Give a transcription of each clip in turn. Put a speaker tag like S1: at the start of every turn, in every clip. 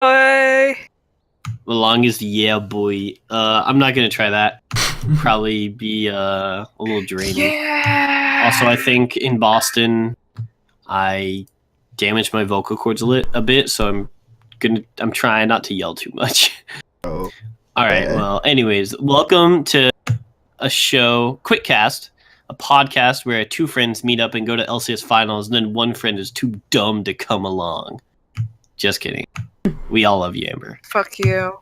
S1: The longest yeah, boy. I'm not gonna try that. Probably be a little draining.
S2: Yeah.
S1: Also, I think in Boston, I damaged my vocal cords a bit, so I'm trying not to yell too much.
S3: Oh.
S1: All right. Well, anyways, welcome to a show, Quickcast, a podcast where two friends meet up and go to LCS finals, and then one friend is too dumb to come along. Just kidding. We all love you, Amber.
S2: Fuck you.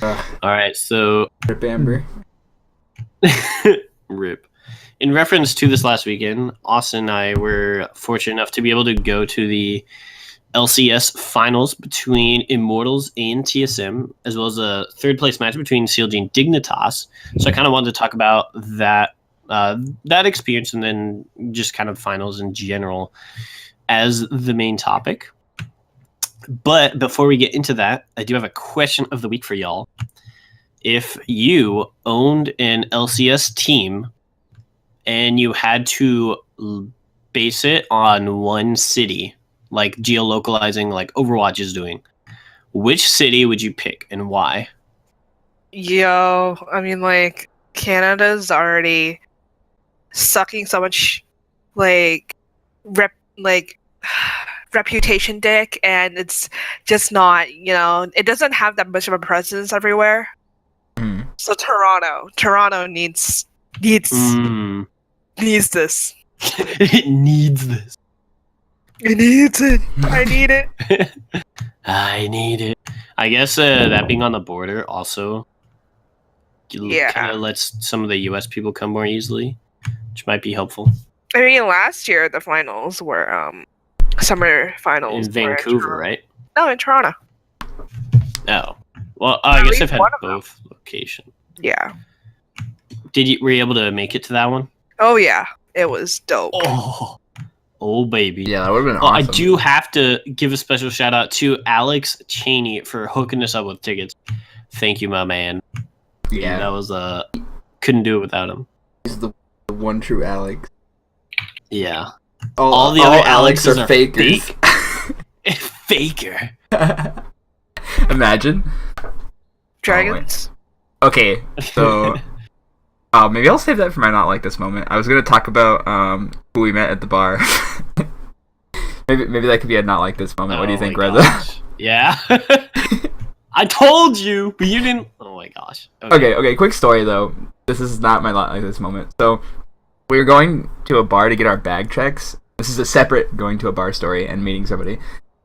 S1: All right, so
S3: Rip Amber.
S1: Rip. In reference to this last weekend, Austin and I were fortunate enough to be able to go to the LCS finals between Immortals and TSM, as well as a third place match between CLG and Dignitas. So I kind of wanted to talk about that experience and then just kind of finals in general as the main topic. But before we get into that, I do have a question of the week for y'all. If you owned an LCS team and you had to base it on one city, like geolocalizing, like Overwatch is doing, which city would you pick and why?
S2: Yo, I mean, like, Canada's already sucking so much, reputation dick, and it's just not, it doesn't have that much of a presence everywhere. So Toronto needs this.
S1: It needs this.
S2: It needs it. I need it.
S1: I need it. I guess that being on the border also kind of lets some of the US people come more easily, which might be helpful.
S2: I mean, last year the finals were summer finals
S1: in Vancouver, right?
S2: No, in Toronto.
S1: Oh, well, I guess I've had both locations.
S2: Yeah.
S1: Were you able to make it to that one?
S2: Oh yeah, it was dope.
S1: Oh baby.
S3: Yeah, that would have been awesome.
S1: I do have to give a special shout out to Alex Cheney for hooking us up with tickets. Thank you, my man.
S3: Yeah,
S1: that was couldn't do it without him.
S3: He's the one true Alex.
S1: Yeah.
S3: All the other Alex are fakers.
S1: Fake. Faker.
S3: Imagine.
S2: Dragons.
S3: Okay, so maybe I'll save that for my not like this moment. I was gonna talk about who we met at the bar. maybe that could be a not like this moment. What do you think, Reza?
S1: Yeah. I told you, but you didn't. Oh my gosh.
S3: Okay. Quick story though. This is not my not like this moment. So we were going to a bar to get our bag checks. This is a separate going to a bar story and meeting somebody.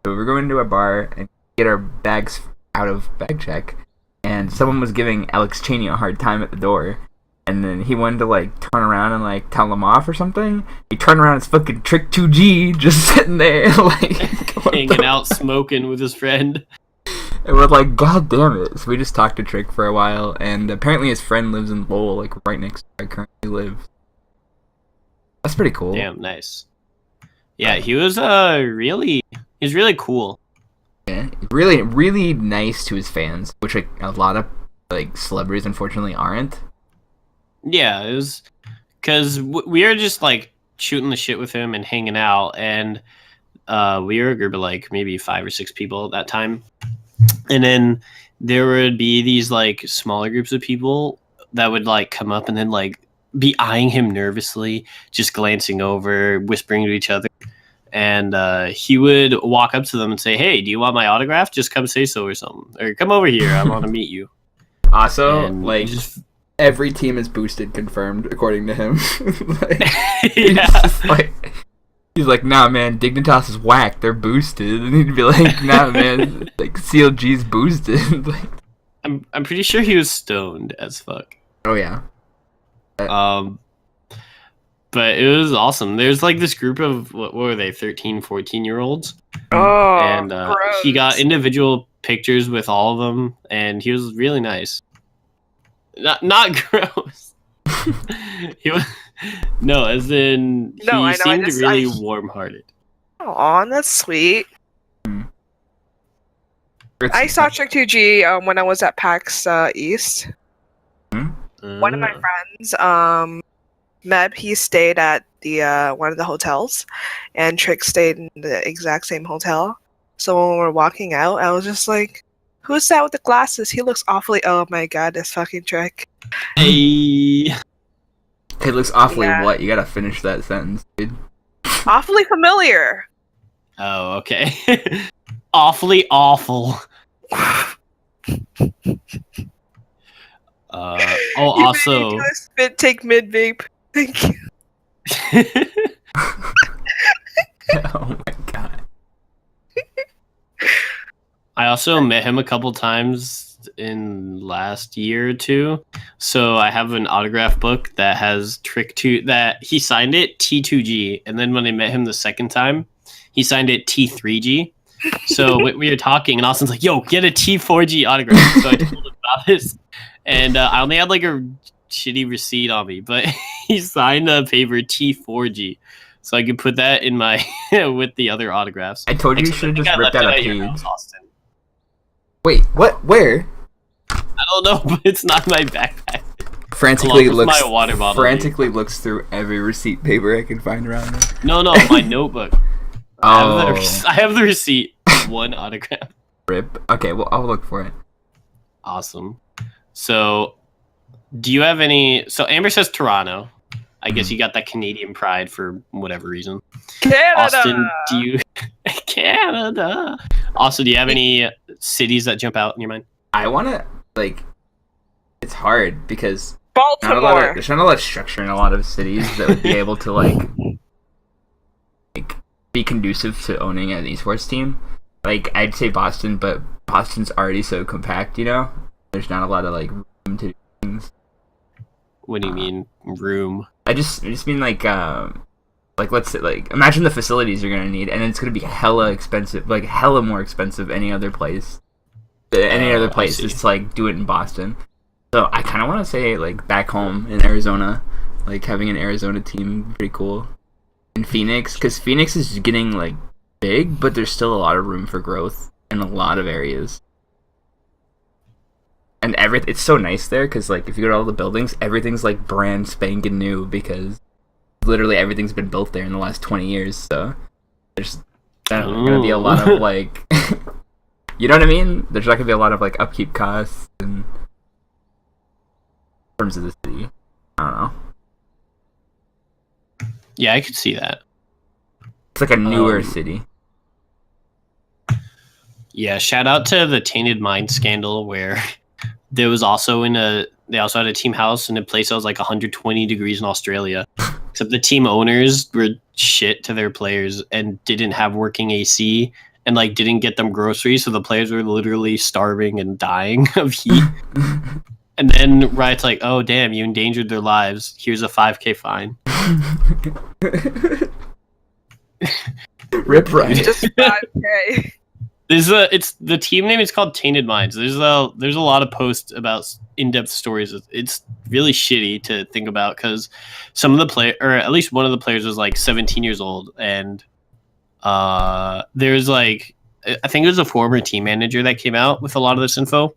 S3: So we were going to a bar and get our bags out of bag check, and someone was giving Alex Cheney a hard time at the door. And then he wanted to, turn around and, tell them off or something. He turned around, it's fucking Trick 2G just sitting there,
S1: hanging out, smoking with his friend.
S3: And we're like, God damn it. So we just talked to Trick for a while, and apparently his friend lives in Lowell, right next to where I currently live. That's pretty cool.
S1: Damn, nice. Yeah, he was really cool.
S3: Yeah, really, really nice to his fans, which, a lot of, celebrities unfortunately aren't.
S1: Yeah, it was because we were just shooting the shit with him and hanging out, and we were a group of maybe 5 or 6 people at that time, and then there would be these smaller groups of people that would come up and then be eyeing him nervously, just glancing over, whispering to each other, and he would walk up to them and say, "Hey, do you want my autograph? Just come say so or something, or come over here. I want to meet you."
S3: Also,
S1: just.
S3: Every team is boosted, confirmed, according to him.
S1: Yeah.
S3: He's like, nah, man, Dignitas is whack. They're boosted. And he'd be like, nah, man, CLG's boosted.
S1: I'm pretty sure he was stoned as fuck.
S3: Oh, yeah.
S1: But it was awesome. There's this group of, what were they, 13, 14-year-olds?
S2: Oh,
S1: and he got individual pictures with all of them, and he was really nice. Not gross. He was as in he seemed really warm-hearted.
S2: Aw, that's sweet. I saw Trick 2G when I was at PAX East. One of my friends, Meb, he stayed at the one of the hotels, and Trick stayed in the exact same hotel. So when we were walking out, I was just like, "Who's that with the glasses? He looks awfully." Oh my god, this fucking trick.
S1: Hey.
S3: It looks awfully
S2: Yeah.
S3: what? You gotta finish that sentence, dude.
S2: Awfully familiar.
S1: Oh, okay. Awfully awful.
S2: You
S1: Also.
S2: made me do a spit take mid vape. Thank you.
S3: Oh my god.
S1: I also met him a couple times in last year or two. So I have an autograph book that has that he signed it T2G, and then when I met him the second time, he signed it T3G. So we were talking, and Austin's like, "Yo, get a T4G autograph." So I told him about this, and I only had like a shitty receipt on me, but he signed a paper T4G, so I could put that in my with the other autographs.
S3: I told you you
S1: Except
S3: should have
S1: I think
S3: just
S1: I
S3: ripped
S1: left it
S3: out a
S1: at your
S3: page.
S1: house, Austin.
S3: Wait, what? Where?
S1: I don't know, but it's not my backpack.
S3: Frantically
S1: Along with
S3: looks.
S1: my water bottle.
S3: Frantically looks through every receipt paper I can find around me.
S1: No, my notebook.
S3: Oh,
S1: I have the receipt. One autograph.
S3: rip. Okay, well I'll look for it.
S1: Awesome. So, do you have any? So Amber says Toronto. I guess you got that Canadian pride for whatever reason.
S2: Canada.
S1: Austin, do you? Canada. Also, do you have any cities that jump out in your mind?
S3: I wanna like. It's hard because
S2: Baltimore.
S3: there's not a lot of structure in a lot of cities that would be able to like be conducive to owning an esports team. Like I'd say Boston, but Boston's already so compact, you know. There's not a lot of like room to do things.
S1: What do you mean room?
S3: I just mean like let's say like imagine the facilities you're gonna need, and it's gonna be hella expensive, like hella more expensive any other place.
S1: I see.
S3: It's like do it in Boston. So I kind of want to say like back home in Arizona, like having an Arizona team would be pretty cool. In Phoenix, because Phoenix is getting like big, but there's still a lot of room for growth in a lot of areas. And it's so nice there because like if you go to all the buildings, everything's like brand spanking new because literally everything's been built there in the last 20 years. So there's not gonna be a lot of like, you know what I mean? There's not gonna be a lot of like upkeep costs and. In terms of the city, I don't know.
S1: Yeah, I could see that.
S3: It's like a newer city.
S1: Yeah, shout out to the Tainted Mind scandal where there was also they also had a team house in a place that was like 120 degrees in Australia. Except the team owners were shit to their players and didn't have working AC and like didn't get them groceries, so the players were literally starving and dying of heat. And then Riot's like, "Oh damn, you endangered their lives. Here's a 5K fine."
S3: Rip Riot.
S2: Just 5K.
S1: It's the team name is called Tainted Minds. There's a lot of posts about in-depth stories. It's really shitty to think about because some of the or at least one of the players was like 17 years old, and there's like I think it was a former team manager that came out with a lot of this info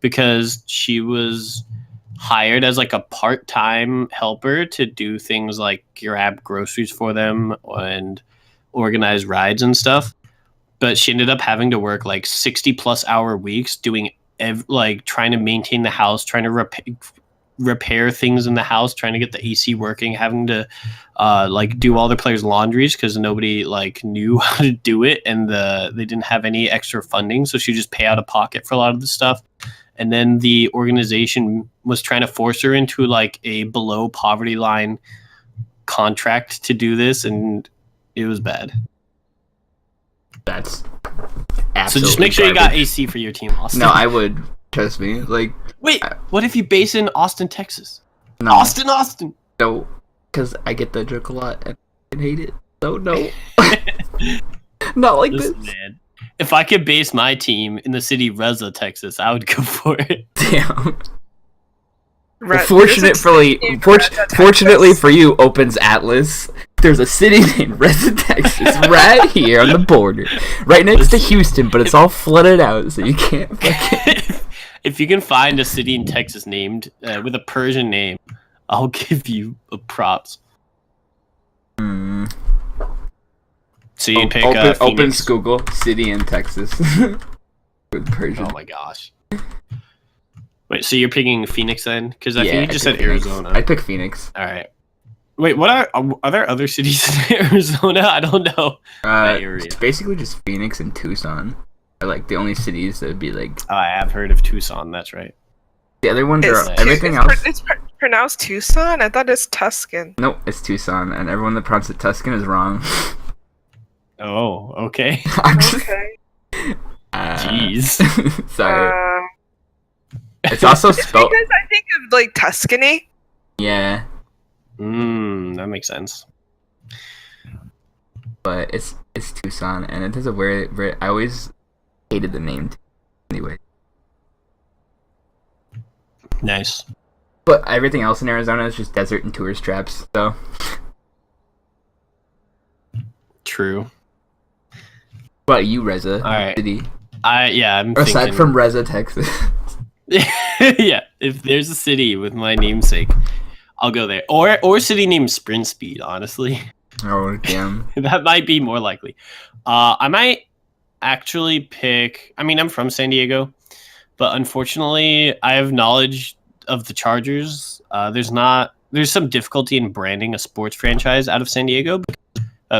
S1: because she was hired as like a part-time helper to do things like grab groceries for them and organize rides and stuff. But she ended up having to work like 60 plus hour weeks doing like trying to maintain the house, trying to repair things in the house, trying to get the AC working, having to like do all their players' laundries because nobody like knew how to do it, and they didn't have any extra funding, so she just pay out of pocket for a lot of the stuff. And then the organization was trying to force her into like a below poverty line contract to do this, and it was bad.
S3: That's
S1: so just make sure you got AC for your team, Austin.
S3: No, I would. Trust me. Like,
S1: wait, what if you base in Austin, Texas?
S3: No.
S1: Austin.
S3: No, because I get that joke a lot and I hate it. So no, not like
S1: Listen,
S3: this.
S1: man, if I could base my team in the city Reza, Texas, I would go for it.
S3: Damn.
S2: Red-
S3: Fortunately for you, Opens Atlas. There's a city named Reza, Texas, right here on the border, right next to Houston, but it's all flooded out, so you can't.
S1: If you can find a city in Texas named with a Persian name, I'll give you props. So you pick
S3: open
S1: Phoenix.
S3: Google city in Texas. With Persian.
S1: Oh my gosh. Wait, so you're picking Phoenix then? Because I think you just said
S3: Phoenix.
S1: Arizona.
S3: I'd pick Phoenix.
S1: All right. Wait, what are there other cities in Arizona? I don't know. That area.
S3: It's basically just Phoenix and Tucson are like the only cities that would be like.
S1: Oh, I have heard of Tucson. That's right.
S3: The other ones are
S2: It's
S3: everything else.
S2: It's pronounced Tucson. I thought it's Tuscan.
S3: Nope, it's Tucson, and everyone that pronounces it Tuscan is wrong.
S1: Oh, okay.
S3: I'm just,
S2: Okay.
S1: Jeez.
S3: Sorry. It's also
S2: It's
S3: spelled.
S2: because I think of like Tuscany.
S3: Yeah,
S1: That makes sense.
S3: but it's Tucson, and it has a very. I always hated the name. Anyway,
S1: Nice.
S3: but everything else in Arizona is just desert and tourist traps. So.
S1: True.
S3: What you, Reza?
S1: All right.
S3: City.
S1: I'm
S3: Aside
S1: thinking...
S3: from Reza, Texas.
S1: Yeah, if there's a city with my namesake, I'll go there. Or a city named Sprint Speed, honestly.
S3: Oh damn.
S1: That might be more likely. I might actually pick... I mean, I'm from San Diego, but unfortunately, I have knowledge of the Chargers. There's some difficulty in branding a sports franchise out of San Diego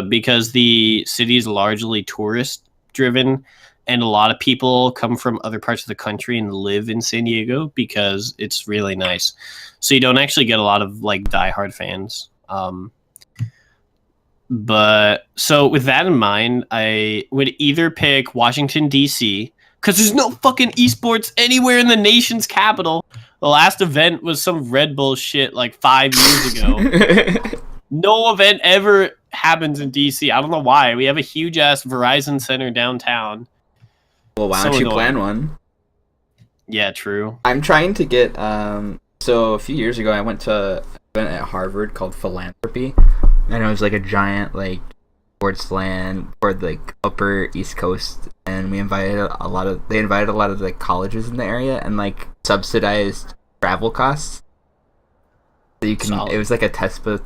S1: because the city is largely tourist-driven, and a lot of people come from other parts of the country and live in San Diego because it's really nice. So you don't actually get a lot of like diehard fans. But so with that in mind, I would either pick Washington, D.C., because there's no fucking esports anywhere in the nation's capital. The last event was some Red Bull shit like 5 years ago. No event ever happens in D.C. I don't know why. We have a huge-ass Verizon Center downtown.
S3: Well, why don't
S1: So
S3: you
S1: annoying.
S3: plan one?
S1: Yeah, true.
S3: I'm trying to get. So a few years ago, I went to an event at Harvard called Philanthropy, and it was like a giant like sports land for the like, Upper East Coast, and we invited a lot of. They invited a lot of like colleges in the area and like subsidized travel costs. So you can.
S1: Solid.
S3: It was like a TESPA.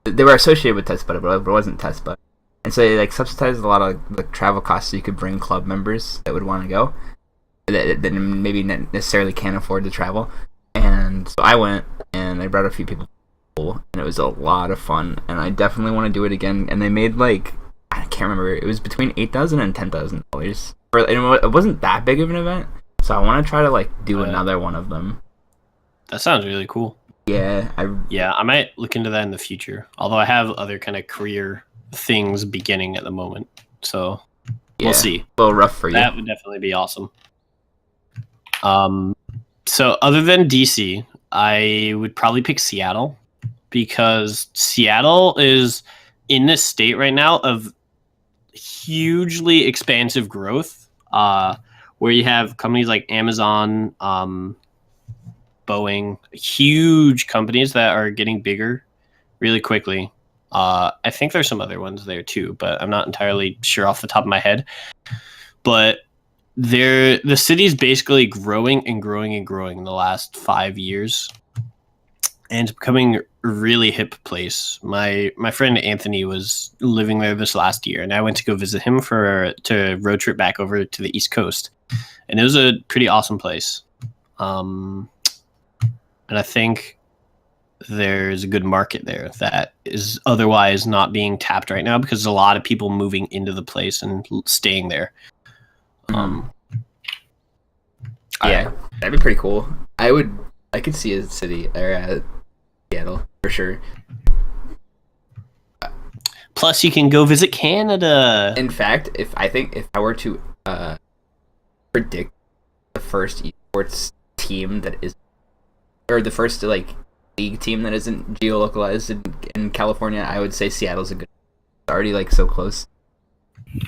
S3: They were associated with TESPA, but it wasn't TESPA. And so they like subsidized a lot of the travel costs so you could bring club members that would want to go that maybe not necessarily can't afford to travel. And so I went and I brought a few people, and it was a lot of fun. And I definitely want to do it again. And they made like I can't remember. It was between $8,000 and $10,000. It wasn't that big of an event, so I want to try to like do another one of them.
S1: That sounds really cool.
S3: Yeah,
S1: I might look into that in the future. Although I have other kind of career things beginning at the moment, so we'll see.
S3: A little rough for you.
S1: That would definitely be awesome. So other than DC, I would probably pick Seattle because Seattle is in this state right now of hugely expansive growth, where you have companies like Amazon, Boeing, huge companies that are getting bigger really quickly. I think there's some other ones there too, but I'm not entirely sure off the top of my head. But the city's basically growing and growing and growing in the last 5 years, and it's becoming a really hip place. My friend Anthony was living there this last year, and I went to go visit him to road trip back over to the East Coast, and it was a pretty awesome place. And I think there's a good market there that is otherwise not being tapped right now because there's a lot of people moving into the place and staying there.
S3: Yeah, that'd be pretty cool. I could see a city or Seattle for sure.
S1: Plus, you can go visit Canada.
S3: In fact, if I were to predict the first esports team that is, or the first like league team that isn't geolocalized in California, I would say Seattle's a good. It's already like so close.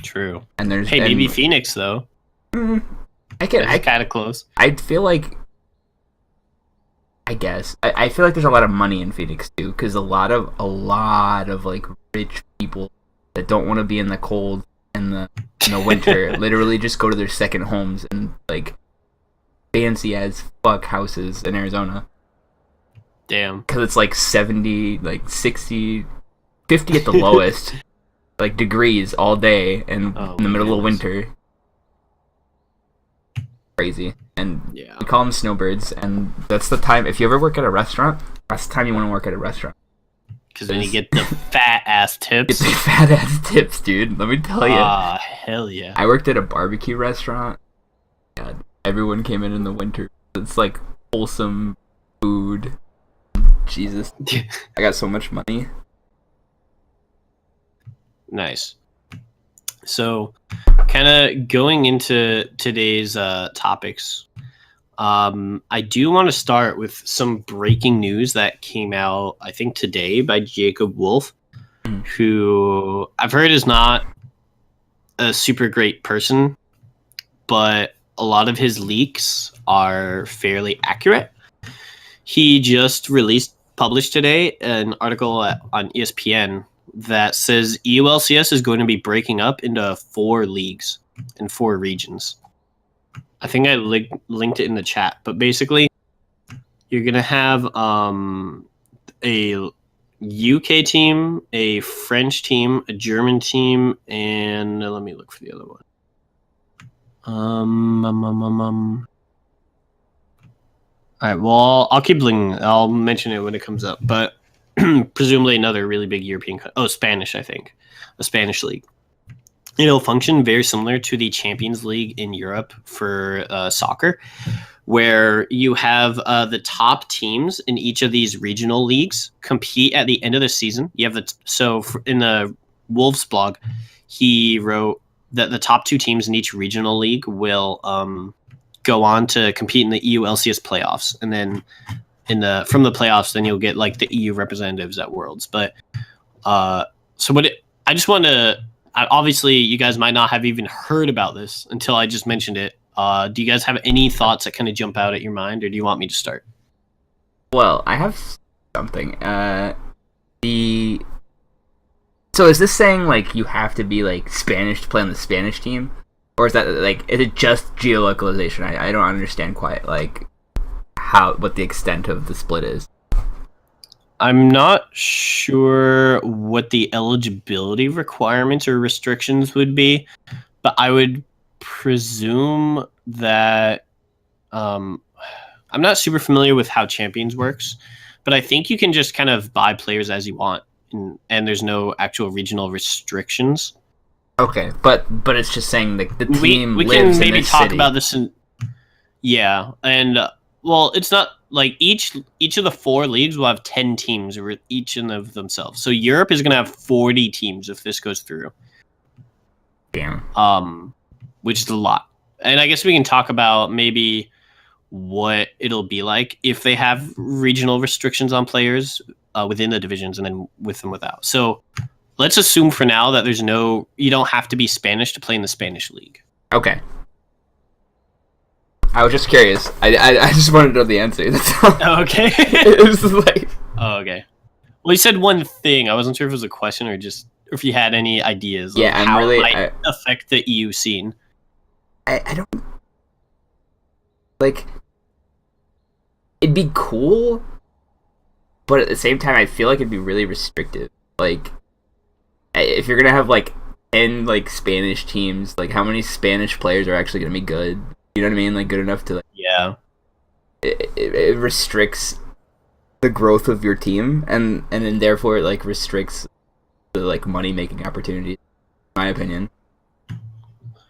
S1: True.
S3: And there's
S1: maybe Phoenix though.
S3: I
S1: kind of close.
S3: I feel like. I guess I feel like there's a lot of money in Phoenix too, because a lot of like rich people that don't want to be in the cold and the winter literally just go to their second homes and like fancy as fuck houses in Arizona.
S1: Damn.
S3: Because it's like 70, like 60, 50 at the lowest. like degrees all day and in the middle of winter. Crazy. And
S1: Yeah.
S3: we call them snowbirds, and that's the time. If you ever work at a restaurant, that's the time you want to work at a restaurant.
S1: Because then you get the fat ass tips.
S3: Get the fat ass tips, dude. Let me tell you.
S1: Ah, hell yeah.
S3: I worked at a barbecue restaurant. God, everyone came in the winter. It's like wholesome food. Jesus, I got so much money.
S1: Nice. So, kind of going into today's topics, I do want to start with some breaking news that came out, I think, today by Jacob Wolf, who I've heard is not a super great person, but a lot of his leaks are fairly accurate. He just published today an article on ESPN that says EULCS is going to be breaking up into 4 leagues in 4 regions. I think I linked it in the chat, but basically you're going to have a UK team, a French team, a German team, and let me look for the other one. All right, well, I'll keep linking. I'll mention it when it comes up, but presumably another really big European Spanish, I think. A Spanish league. It'll function very similar to the Champions League in Europe for soccer, where you have the top teams in each of these regional leagues compete at the end of the season. You have in the Wolves blog, he wrote that the top 2 teams in each regional league will go on to compete in the EU LCS playoffs, and then from the playoffs, then you'll get like the EU representatives at Worlds. But I just want to. Obviously, you guys might not have even heard about this until I just mentioned it. Do you guys have any thoughts that kind of jump out at your mind, or do you want me to start?
S3: Well, I have something. So is this saying like you have to be like Spanish to play on the Spanish team, or is that like is it just geolocalization? I don't understand quite like what the extent of the split is.
S1: I'm not sure what the eligibility requirements or restrictions would be, but I would presume that I'm not super familiar with how Champions works, but I think you can just kind of buy players as you want, and there's no actual regional restrictions.
S3: Okay, but it's just saying like the team
S1: we
S3: lives
S1: can maybe
S3: in this
S1: talk
S3: city.
S1: about this and well, it's not like each of the 4 leagues will have 10 teams over each of themselves. So Europe is going to have 40 teams if this goes through.
S3: Damn.
S1: Which is a lot. And I guess we can talk about maybe what it'll be like if they have regional restrictions on players within the divisions and then with and without. So let's assume for now that you don't have to be Spanish to play in the Spanish league.
S3: Okay. I was just curious. I just wanted to know the answer. That's all.
S1: Okay.
S3: It was like...
S1: Oh, okay. Well, you said one thing. I wasn't sure if it was a question or if you had any ideas of how it might affect the EU scene.
S3: I don't... Like... It'd be cool, but at the same time, I feel like it'd be really restrictive. Like, if you're gonna have, like, 10, like, Spanish teams, like, how many Spanish players are actually gonna be good? You know what I mean? Like, good enough to... Like,
S1: yeah.
S3: It restricts the growth of your team, and then therefore it, like, restricts the, like, money-making opportunities, in my opinion.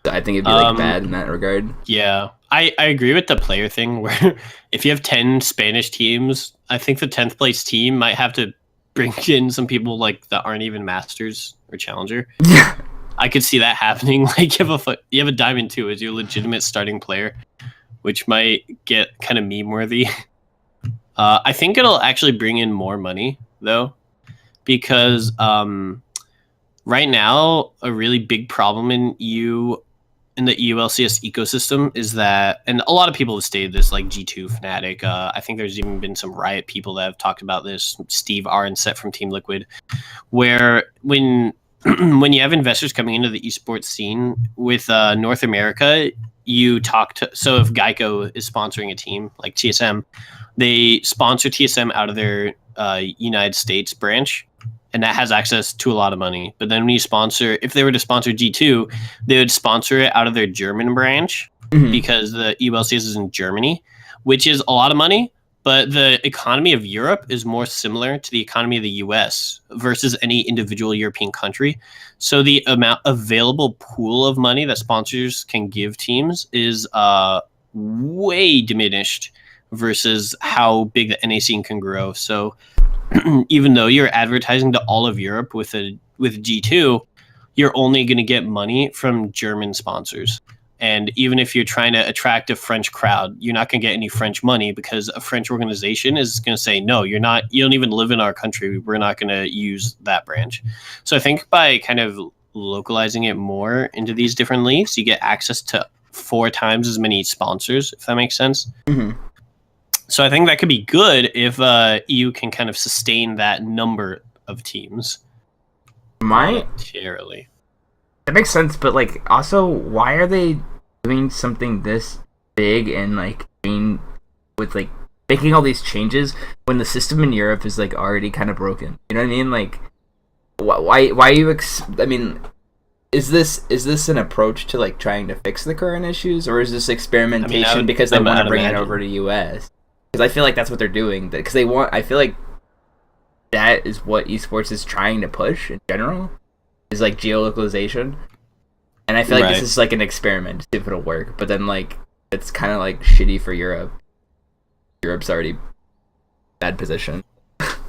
S3: So I think it'd be, like, bad in that regard.
S1: Yeah. I agree with the player thing, where if you have 10 Spanish teams, I think the 10th place team might have to bring in some people, like, that aren't even Masters or Challenger. I could see that happening. Like, you have a Diamond 2 as your legitimate starting player, which might get kind of meme-worthy. I think it'll actually bring in more money, though, because right now, a really big problem in the EULCS ecosystem is that, and a lot of people have stated this, like G2, Fnatic, I think there's even been some Riot people that have talked about this, Steve Aronset from Team Liquid, where when you have investors coming into the esports scene with North America, so if Geico is sponsoring a team like TSM, they sponsor TSM out of their United States branch, and that has access to a lot of money. But then when you sponsor, if they were to sponsor G2, they would sponsor it out of their German branch because the EULCS is in Germany, which is a lot of money. But the economy of Europe is more similar to the economy of the US versus any individual European country. So the amount available pool of money that sponsors can give teams is way diminished versus how big the NA scene can grow. So even though you're advertising to all of Europe with G2, you're only going to get money from German sponsors. And even if you're trying to attract a French crowd, you're not going to get any French money because a French organization is going to say, no, you don't even live in our country. We're not going to use that branch. So I think by kind of localizing it more into these different leagues, you get access to 4 times as many sponsors, if that makes sense. So I think that could be good if EU can kind of sustain that number of teams. Monetarily.
S3: That makes sense, but like, also, why are they doing something this big and like being with like making all these changes when the system in Europe is like already kind of broken? You know what I mean? Like, why you? I mean, is this an approach to like trying to fix the current issues, or is this experimentation because they want to bring it over to US? Because I feel like that's what they're doing. Because they want. I feel like that is what esports is trying to push in general. Is like geolocalization, and I feel like this is like an experiment to see if it'll work. But then like it's kind of like shitty for Europe. Europe's already bad position.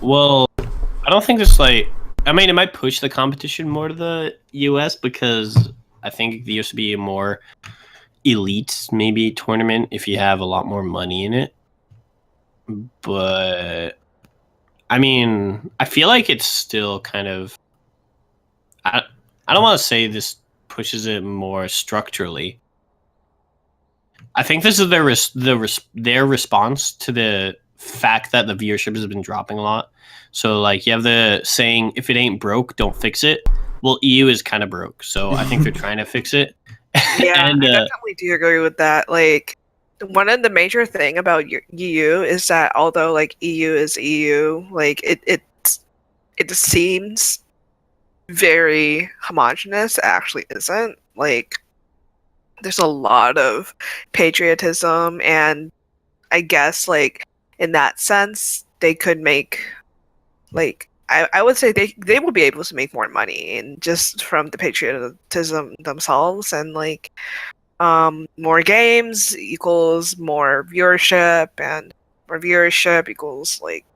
S1: Well, I don't think this like. I mean, it might push the competition more to the US because I think there used to be a more elite maybe tournament if you have a lot more money in it. But I mean, I feel like it's still kind of. I don't want to say this pushes it more structurally. I think this is their response to the fact that the viewership has been dropping a lot. So like you have the saying, if it ain't broke, don't fix it. Well, EU is kind of broke, so I think they're trying to fix it.
S2: Yeah, and, I definitely do agree with that. Like, one of the major thing about EU is that although like EU is EU, like it seems very homogenous. It actually isn't. Like, there's a lot of patriotism, and I guess like in that sense they could make like I would say they will be able to make more money and just from the patriotism themselves, and like more games equals more viewership, and more viewership equals like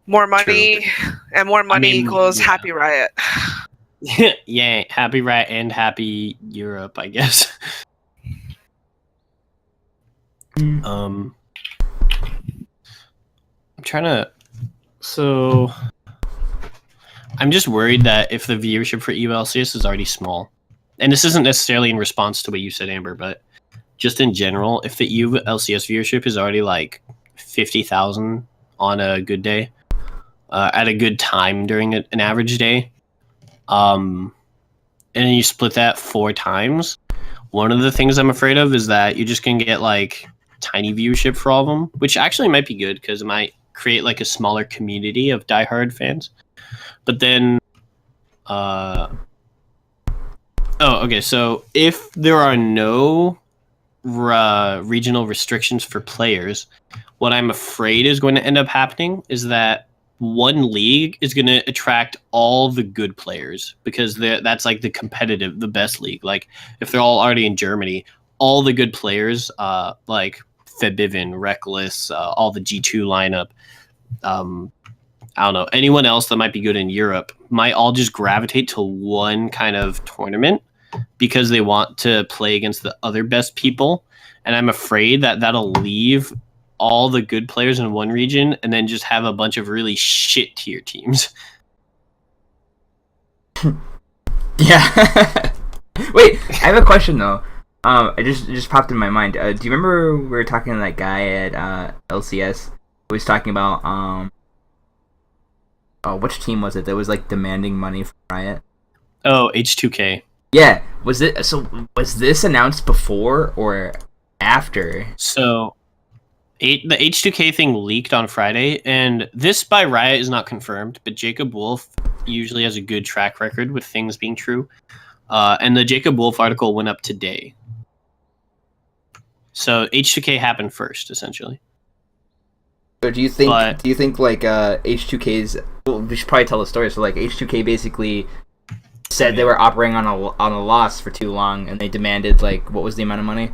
S2: more money. True. And more money equals Happy Riot.
S1: Yeah, Happy Riot and Happy Europe, I guess. I'm trying to. So, I'm just worried that if the viewership for EULCS is already small, and this isn't necessarily in response to what you said, Amber, but just in general, if the EULCS viewership is already like 50,000 on a good day, at a good time during an average day, and then you split that 4 times, one of the things I'm afraid of is that you're just going to get like tiny viewership for all of them, which actually might be good because it might create like a smaller community of diehard fans. But then, okay, so if there are no regional restrictions for players, what I'm afraid is going to end up happening is that one league is going to attract all the good players because that's like the competitive, the best league. Like if they're all already in Germany, all the good players, like Febiven, Reckless, all the G2 lineup, I don't know, anyone else that might be good in Europe might all just gravitate to one kind of tournament because they want to play against the other best people. And I'm afraid that that'll leave all the good players in one region and then just have a bunch of really shit tier teams.
S3: Yeah. Wait, I have a question though. I just popped in my mind. Do you remember we were talking to that guy at LCS who was talking about which team was it that was like demanding money from Riot?
S1: Oh, H2K.
S3: Yeah. Was this announced before or after?
S1: So The H2K thing leaked on Friday, and this by Riot is not confirmed, but Jacob Wolf usually has a good track record with things being true. And the Jacob Wolf article went up today. So H2K happened first, essentially.
S3: So do you think like H2K's? Well, we should probably tell the story. So like H2K basically said they were operating on a loss for too long, and they demanded like what was the amount of money?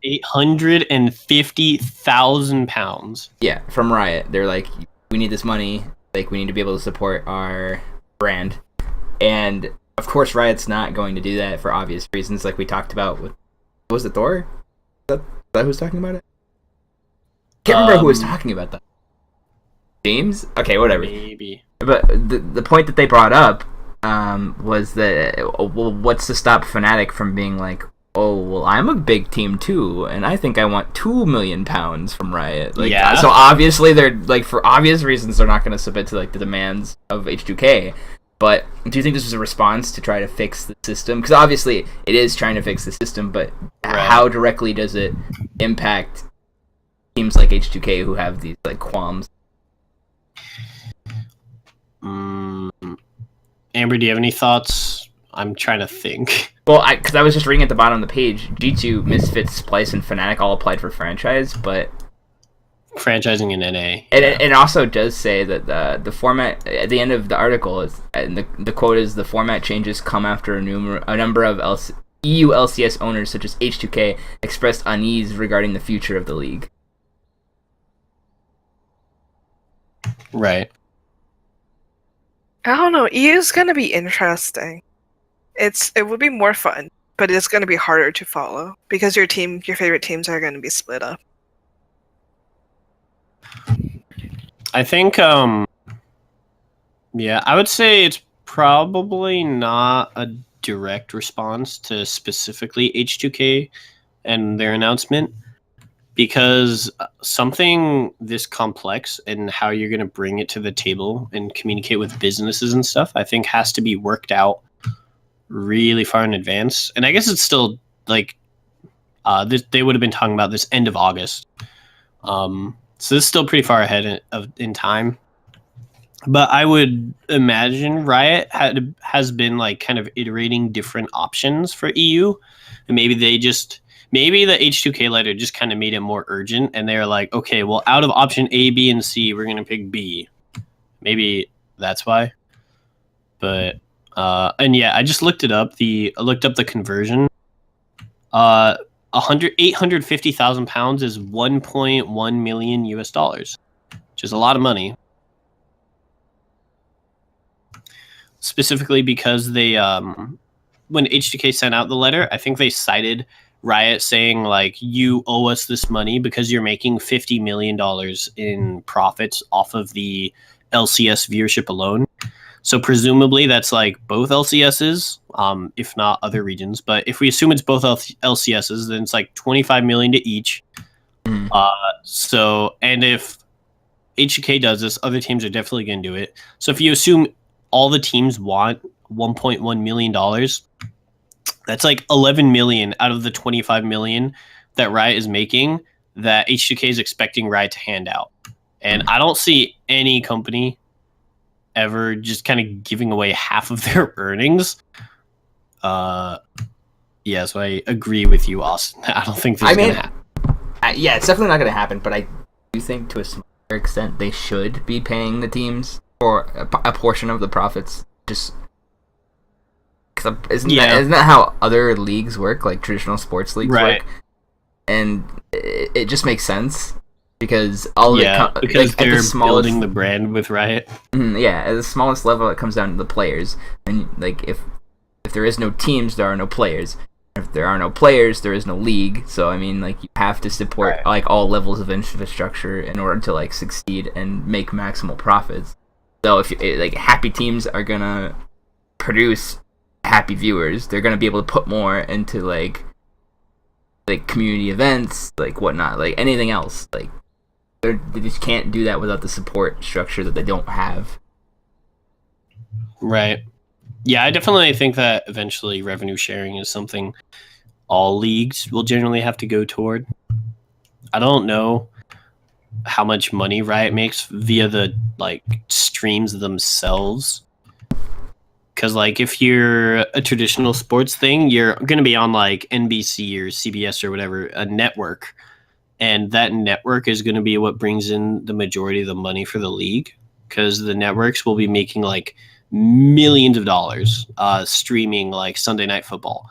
S1: £850,000.
S3: Yeah, from Riot. They're like, we need this money. Like, we need to be able to support our brand. And of course, Riot's not going to do that for obvious reasons, like we talked about with. Was it Thor? Is that who's talking about it? Can't remember who was talking about that. James? Okay, whatever.
S1: Maybe.
S3: But the point that they brought up was that, well, what's to stop Fnatic from being like, oh, well, I'm a big team too, and I think I want £2 million from Riot. Like,
S1: yeah.
S3: So obviously they're like, for obvious reasons, they're not going to submit to like the demands of H2K. But do you think this was a response to try to fix the system? Because obviously it is trying to fix the system, but how directly does it impact teams like H2K who have these like qualms?
S1: Amber, do you have any thoughts? I'm trying to think.
S3: Well, because I was just reading at the bottom of the page, G2, Misfits, Splice, and Fnatic all applied for franchise, but
S1: franchising in NA.
S3: And it also does say that the format at the end of the article is, and the quote is, the format changes come after a number of EU LCS owners such as H2K expressed unease regarding the future of the league.
S1: Right.
S2: I don't know. EU's gonna be interesting. It would be more fun, but it's gonna be harder to follow because your favorite teams are gonna be split up.
S1: I think, I would say it's probably not a direct response to specifically H2K and their announcement, because something this complex and how you're going to bring it to the table and communicate with businesses and stuff, I think has to be worked out really far in advance. And I guess it's still like they would have been talking about this end of August. So this is still pretty far ahead in time. But I would imagine Riot has been like kind of iterating different options for EU, and maybe the H2K letter just kind of made it more urgent, and they're like, okay, well, out of option A, B, and C, we're gonna pick B. Maybe that's why. But and yeah, I just looked it up. I looked up the conversion. £850,000 is $1.1 million US, which is a lot of money. Specifically because they, when H2K sent out the letter, I think they cited Riot saying like, you owe us this money because you're making $50 million in profits off of the LCS viewership alone. So presumably that's like both LCSs, if not other regions. But if we assume it's both LCSs, then it's like 25 million to each. So, and if H2K does this, other teams are definitely going to do it. So if you assume all the teams want $1.1 million, that's like 11 million out of the 25 million that Riot is making that H2K is expecting Riot to hand out. And I don't see any company ever just kind of giving away half of their earnings. So I agree with you, Austin. I don't think this is going to happen.
S3: Yeah, it's definitely not going to happen, but I do think to a smaller extent they should be paying the teams for a portion of the profits. Just because isn't that how other leagues work, like traditional sports leagues work? And it just makes sense. Because because
S1: they're building the brand with Riot.
S3: At the smallest level, it comes down to the players. And like, if there is no teams, there are no players. If there are no players, there is no league. So I mean, like, you have to support like all levels of infrastructure in order to like succeed and make maximal profits. So if like happy teams are gonna produce happy viewers, they're gonna be able to put more into like community events, like whatnot, like anything else, like. They just can't do that without the support structure that they don't have.
S1: Right. Yeah, I definitely think that eventually revenue sharing is something all leagues will generally have to go toward. I don't know how much money Riot makes via the like streams themselves. Because like if you're a traditional sports thing, you're going to be on like NBC or CBS or whatever, a network, and that network is going to be what brings in the majority of the money for the league. Because the networks will be making like millions of dollars streaming like Sunday Night Football.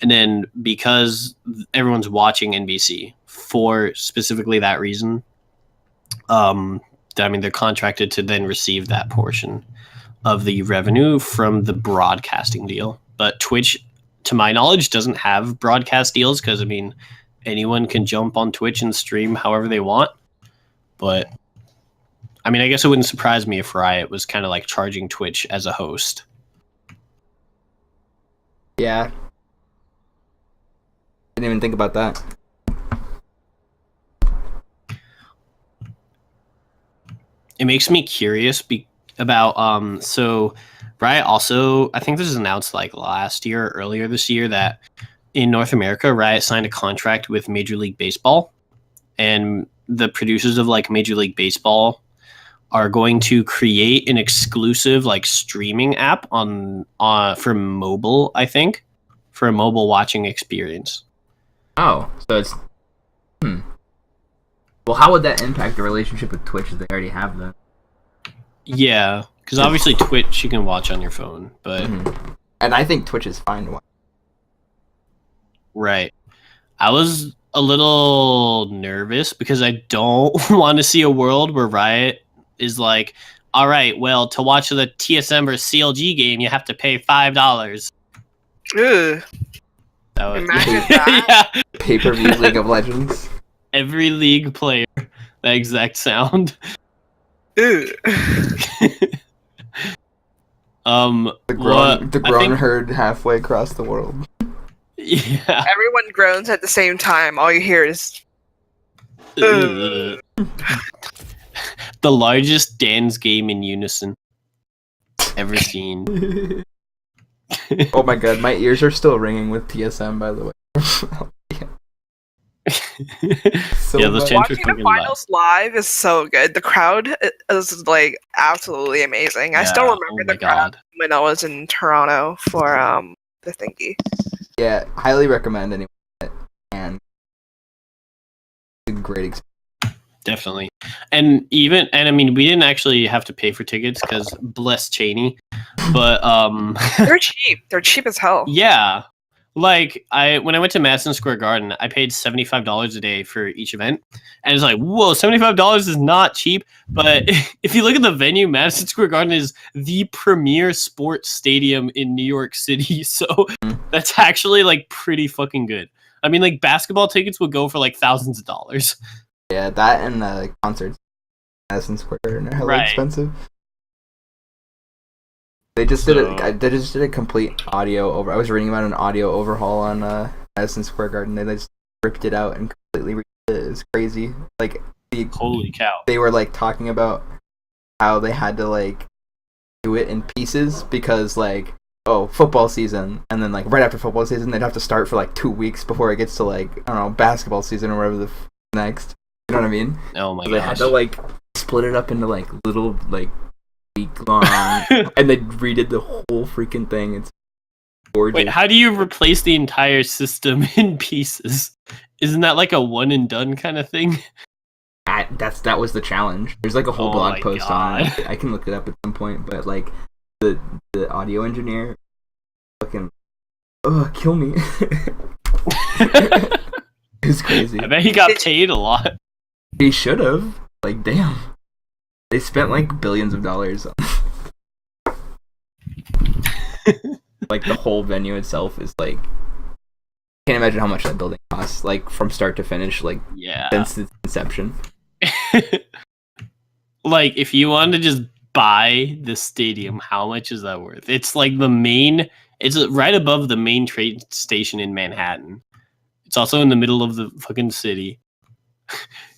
S1: And then because everyone's watching NBC for specifically that reason, they're contracted to then receive that portion of the revenue from the broadcasting deal. But Twitch, to my knowledge, doesn't have broadcast deals because, I mean, anyone can jump on Twitch and stream however they want. But, I mean, I guess it wouldn't surprise me if Riot was kind of like charging Twitch as a host.
S3: Yeah. Didn't even think about that.
S1: It makes me curious about so Riot also, I think this was announced like last year or earlier this year, that in North America Riot signed a contract with Major League Baseball, and the producers of like Major League Baseball are going to create an exclusive like streaming app on for mobile, I think, for a mobile watching experience.
S3: Oh, so it's Well, how would that impact the relationship with Twitch if they already have that?
S1: Yeah, because obviously Twitch you can watch on your phone, but
S3: and I think Twitch is fine to watch.
S1: Right. I was a little nervous because I don't want to see a world where Riot is like, all right, well, to watch the TSM or CLG game, you have to pay $5.
S2: Ugh. Imagine that.
S3: Yeah. Pay-per-view League of Legends.
S1: Every league player, that exact sound.
S2: Ugh.
S3: The groan heard halfway across the world.
S1: Yeah.
S2: Everyone groans at the same time. All you hear is
S1: The largest dance game in unison ever seen.
S3: Oh my god, my ears are still ringing with TSM, by the way.
S1: So yeah, those
S2: watching the finals live is so good. The crowd is like absolutely amazing. I still remember the crowd when I was in Toronto for the thingy.
S3: Yeah, highly recommend anyone. And it's a great experience.
S1: Definitely. And I mean, we didn't actually have to pay for tickets because bless Cheney, but
S2: they're cheap. They're cheap as hell.
S1: Yeah. Like when I went to Madison Square Garden, I paid $75 a day for each event, and it's like, whoa, $75 is not cheap. But if you look at the venue, Madison Square Garden is the premier sports stadium in New York City, so that's actually like pretty fucking good. I mean, like basketball tickets would go for like thousands of dollars.
S3: Yeah, that and concerts, Madison Square Garden are hella expensive. They just did a complete audio over. I was reading about an audio overhaul on Madison Square Garden. They just ripped it out and completely redid it. It's crazy. Like
S1: holy cow.
S3: They were like talking about how they had to like do it in pieces because like football season, and then like right after football season they'd have to start for like 2 weeks before it gets to like I don't know, basketball season or whatever the next. You know what I mean?
S1: Oh my god.
S3: They had to like split it up into like little like week long, and they redid the whole freaking thing. It's gorgeous.
S1: Wait, how do you replace the entire system in pieces? Isn't that like a one and done kind of thing?
S3: That was the challenge. There's like a whole blog post on it. I can look it up at some point, but like the audio engineer fucking kill me. It's crazy.
S1: I bet he got paid a lot.
S3: He should have. Like, damn. They spent like billions of dollars on like the whole venue itself is like, can't imagine how much that building costs, like from start to finish, like since its inception.
S1: Like if you wanted to just buy the stadium, how much is that worth? It's like it's right above the main train station in Manhattan. It's also in the middle of the fucking city.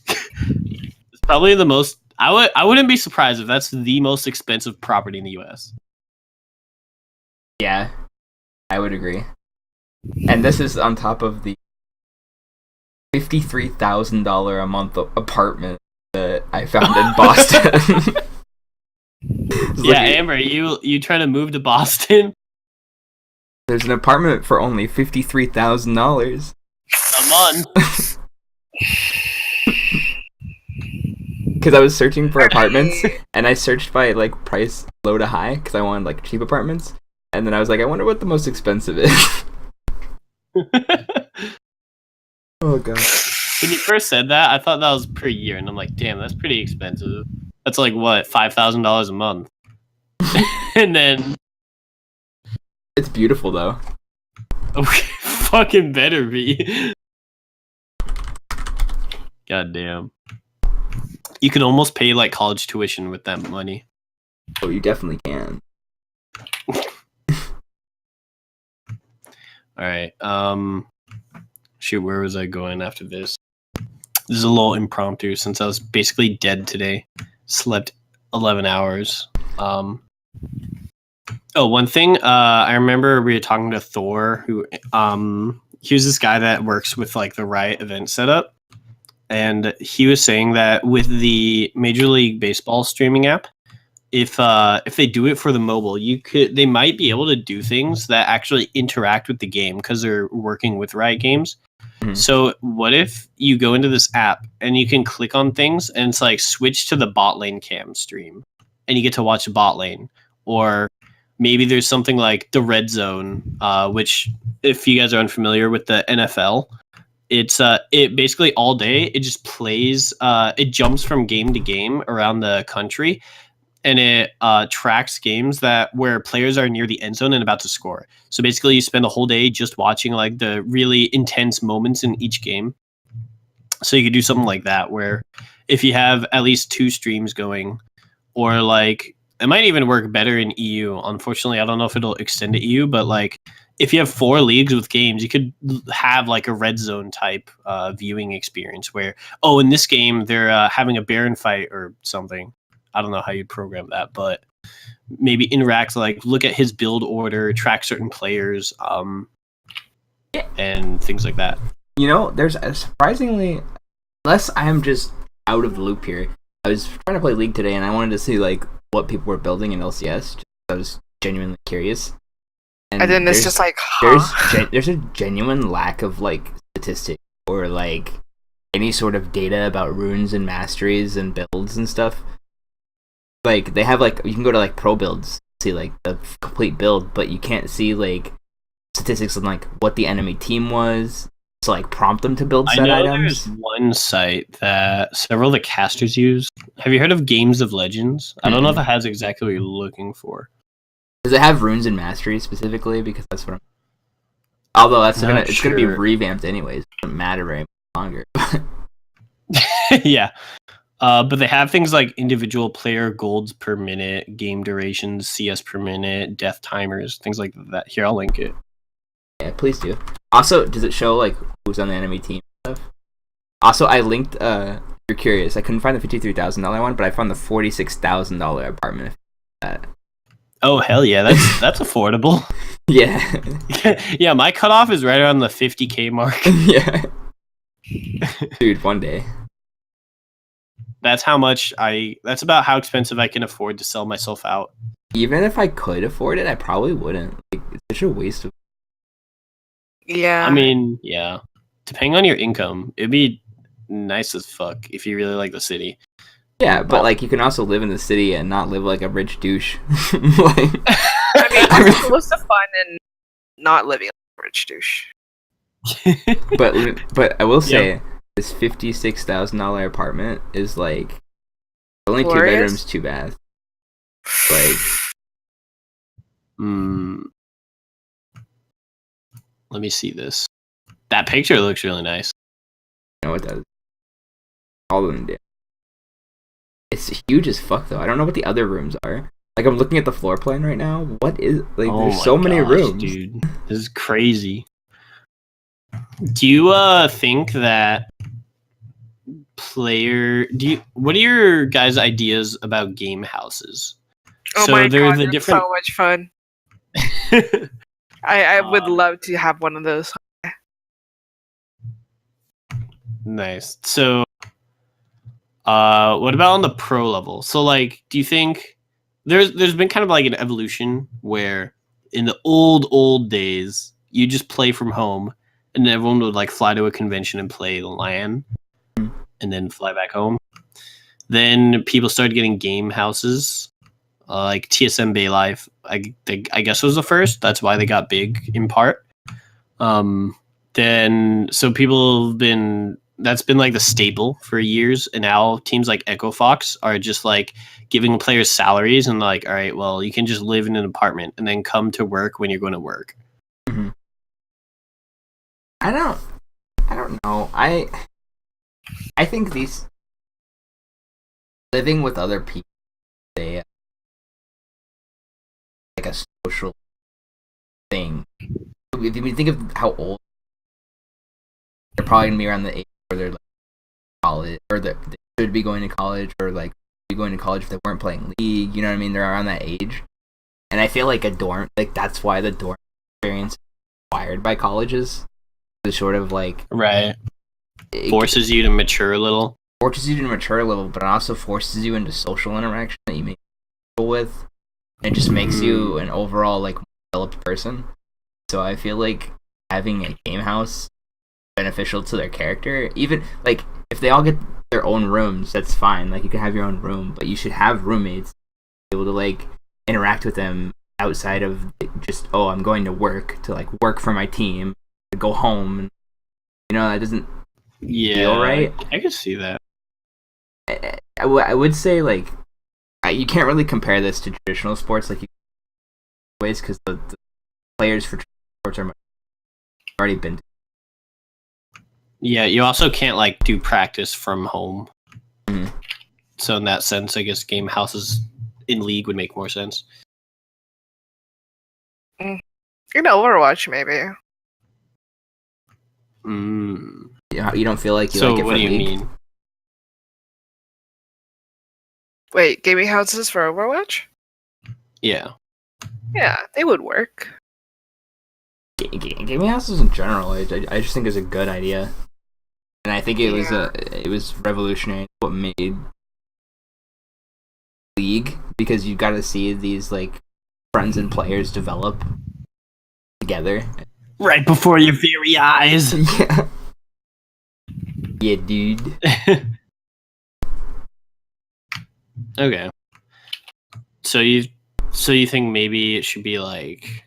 S1: It's probably the most. I wouldn't be surprised if that's the most expensive property in the U.S.
S3: Yeah, I would agree. And this is on top of the $53,000 a month apartment that I found in Boston.
S1: Yeah, Amber, you trying to move to Boston?
S3: There's an apartment for only $53,000
S1: a month.
S3: Because I was searching for apartments, and I searched by like price low to high because I wanted like cheap apartments, and then I was like, I wonder what the most expensive is. Oh god.
S1: When you first said that, I thought that was per year, and I'm like, damn, that's pretty expensive. That's like what, $5,000 a month. And then
S3: It's beautiful though.
S1: okay, fucking better be. God damn. You can almost pay like college tuition with that money.
S3: Oh, you definitely can.
S1: Alright, shoot, where was I going after this? This is a little impromptu since I was basically dead today. Slept 11 hours. One thing, I remember we were talking to Thor, who he was this guy that works with like the Riot event setup, and he was saying that with the Major League Baseball streaming app, if they do it for the mobile, they might be able to do things that actually interact with the game because they're working with Riot Games.
S3: Mhm.
S1: So what if you go into this app and you can click on things and it's like switch to the bot lane cam stream and you get to watch the bot lane, or maybe there's something like the red zone, which if you guys are unfamiliar with the NFL, it's it basically all day it just plays, it jumps from game to game around the country, and it tracks games where players are near the end zone and about to score. So basically, you spend the whole day just watching like the really intense moments in each game. So you could do something like that, where if you have at least 2 streams going, or like it might even work better in EU. Unfortunately, I don't know if it'll extend to EU, but like if you have 4 leagues with games, you could have like a red zone type viewing experience where, oh, in this game they're having a Baron fight or something. I don't know how you'd program that, but maybe interact, like look at his build order, track certain players, and things like that.
S3: You know, there's a surprisingly, unless I am just out of the loop here. I was trying to play League today, and I wanted to see like what people were building in LCS. I was genuinely curious.
S2: And then it's just like, huh?
S3: There's a genuine lack of like statistics or like any sort of data about runes and masteries and builds and stuff. Like they have like, you can go to like pro builds, see like the complete build, but you can't see like statistics on like what the enemy team was to like prompt them to build set items.
S1: There's one site that several of the casters use. Have you heard of Games of Legends? I don't know if it has exactly what you're looking for.
S3: Does it have runes and masteries specifically? Because that's what I'm. Although it's gonna be revamped anyways. It doesn't matter very much longer.
S1: Yeah. But they have things like individual player golds per minute, game durations, CS per minute, death timers, things like that. Here, I'll link it.
S3: Yeah, please do. Also, does it show like who's on the enemy team and stuff? Also, I linked. You're curious. I couldn't find the $53,000 one, but I found the $46,000 apartment.
S1: Oh hell yeah, that's affordable.
S3: Yeah.
S1: Yeah, my cutoff is right around the 50K mark.
S3: Yeah. Dude, one day.
S1: That's about how expensive I can afford to sell myself out.
S3: Even if I could afford it, I probably wouldn't. Like, it's such a waste of.
S2: Yeah.
S1: I mean, yeah. Depending on your income, it'd be nice as fuck if you really like the city.
S3: Yeah, but like you can also live in the city and not live like a rich douche. Like,
S2: I mean, what's the fun in not living like a rich douche?
S3: but I will say this $56,000 apartment is like only
S2: Glorious.
S3: 2 bedrooms, 2 baths. Like,
S1: let me see this. That picture looks really nice.
S3: you know what does? All of them do. It's huge as fuck though. I don't know what the other rooms are. Like I'm looking at the floor plan right now. What is like? There's so many rooms,
S1: dude. This is crazy. Do you think that what are your guys' ideas about game houses?
S2: Oh
S1: so
S2: my god,
S1: the different...
S2: so much fun. I would love to have one of those.
S1: Nice. So What about on the pro level? So like, do you think there's been kind of like an evolution where in the old days you just play from home and everyone would like fly to a convention and play LAN and then fly back home. Then people started getting game houses, like TSM Bay Life. I guess was the first. That's why they got big in part. Then so people have been that's been like the staple for years, and now teams like Echo Fox are just like giving players salaries and like, all right, well, you can just live in an apartment and then come to work when you're going to work.
S3: Mm-hmm. I don't know. I think these living with other people, they like a social thing. If you think of how old they're probably gonna be, around the age where they're like college, or they should be going to college, or like be going to college if they weren't playing League. You know what I mean? They're around that age, and I feel like a dorm, like that's why the dorm experience is required by colleges. To sort of like
S1: right, forces you to mature a little.
S3: Forces you to mature a little, but it also forces you into social interaction that you may be with. It just makes you an overall like developed person. So I feel like having a game house beneficial to their character. Even like if they all get their own rooms, that's fine. Like you can have your own room, but you should have roommates, be able to like interact with them outside of just, oh, I'm going to work, to like work for my team, to go home. And, you know, that doesn't feel right.
S1: I could see that.
S3: I would say like you can't really compare this to traditional sports like ways, because the players for sports are already been.
S1: Yeah, you also can't like do practice from home.
S3: Mm-hmm.
S1: So in that sense, I guess game houses in League would make more sense.
S2: In Overwatch, maybe.
S3: Yeah, you don't feel like you
S1: so
S3: like it
S1: what
S3: for
S1: do you
S3: League?
S1: mean?
S2: Wait, gaming houses for Overwatch?
S1: Yeah.
S2: Yeah, they would work.
S3: Gaming houses in general, I just think is a good idea, and I think it was revolutionary. What made League, because you got to see these like friends and players develop together
S1: right before your very eyes.
S3: Yeah, dude.
S1: Okay. So you think maybe it should be like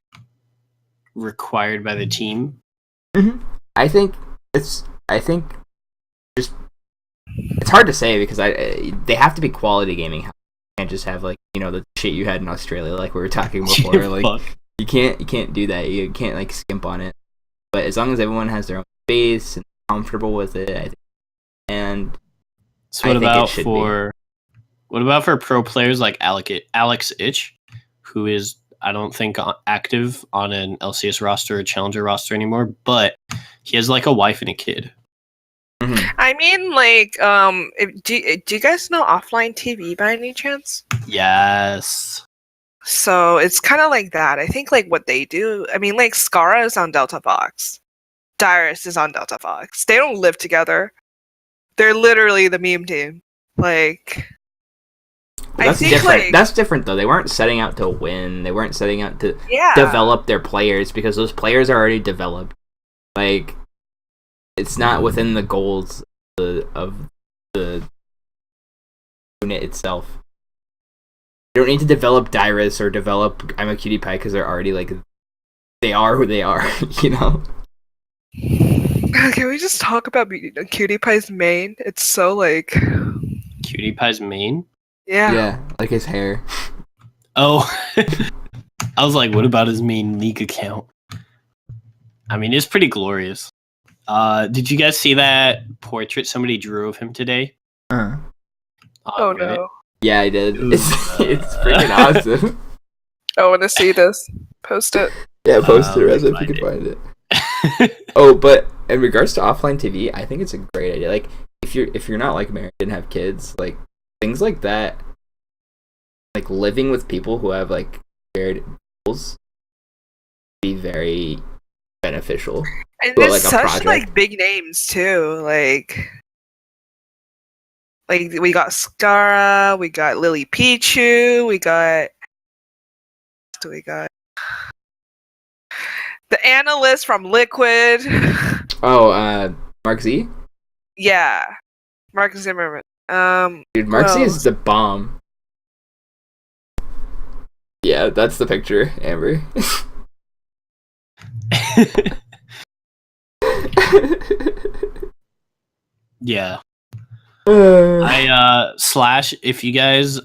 S1: required by the team?
S3: Mm-hmm. I think just it's hard to say, because they have to be quality gaming. You can't just have like, you know, the shit you had in Australia, like we were talking before. Like you can't do that. You can't like skimp on it. But as long as everyone has their own space and comfortable with it, I think. And
S1: so what about for pro players like Alex Ich, who is, I don't think, active on an LCS roster or Challenger roster anymore, but he has like a wife and a kid.
S3: Mm-hmm.
S2: I mean, like, do you guys know Offline TV by any chance?
S1: Yes.
S2: So it's kind of like that. I think like what they do. I mean, like Scara is on Delta Fox, Dyrus is on Delta Fox. They don't live together. They're literally the meme team. Like,
S3: well, that's different. Like, that's different though. They weren't setting out to win. They weren't setting out to develop their players, because those players are already developed. Like, it's not within the goals of the unit itself. You don't need to develop Dyrus or develop I'm a Cutie Pie, because they're already like, they are who they are, you know?
S2: Can we just talk about Cutie Pie's main? It's so like...
S1: Cutie Pie's main?
S2: Yeah.
S3: Yeah, like his hair.
S1: Oh. I was like, what about his main League account? I mean, it's pretty glorious. Did you guys see that portrait somebody drew of him today?
S3: Uh-huh.
S2: Oh no.
S3: Yeah, I did. It's freaking awesome.
S2: I want to see this. Post it.
S3: Yeah, post it, Reza, if you can find it. Oh, but in regards to offline TV, I think it's a great idea. Like, if you're not like married and have kids, like things like that, like living with people who have like shared goals, be very beneficial.
S2: And there's like such like big names too. Like, Like we got Scara, we got Lily Pichu, we got. What do we got? The analyst from Liquid.
S3: Oh, Mark Z?
S2: Yeah, Mark Zimmerman.
S3: Dude, Mark Z is the bomb. Yeah, that's the picture, Amber.
S1: Yeah. I slash if you guys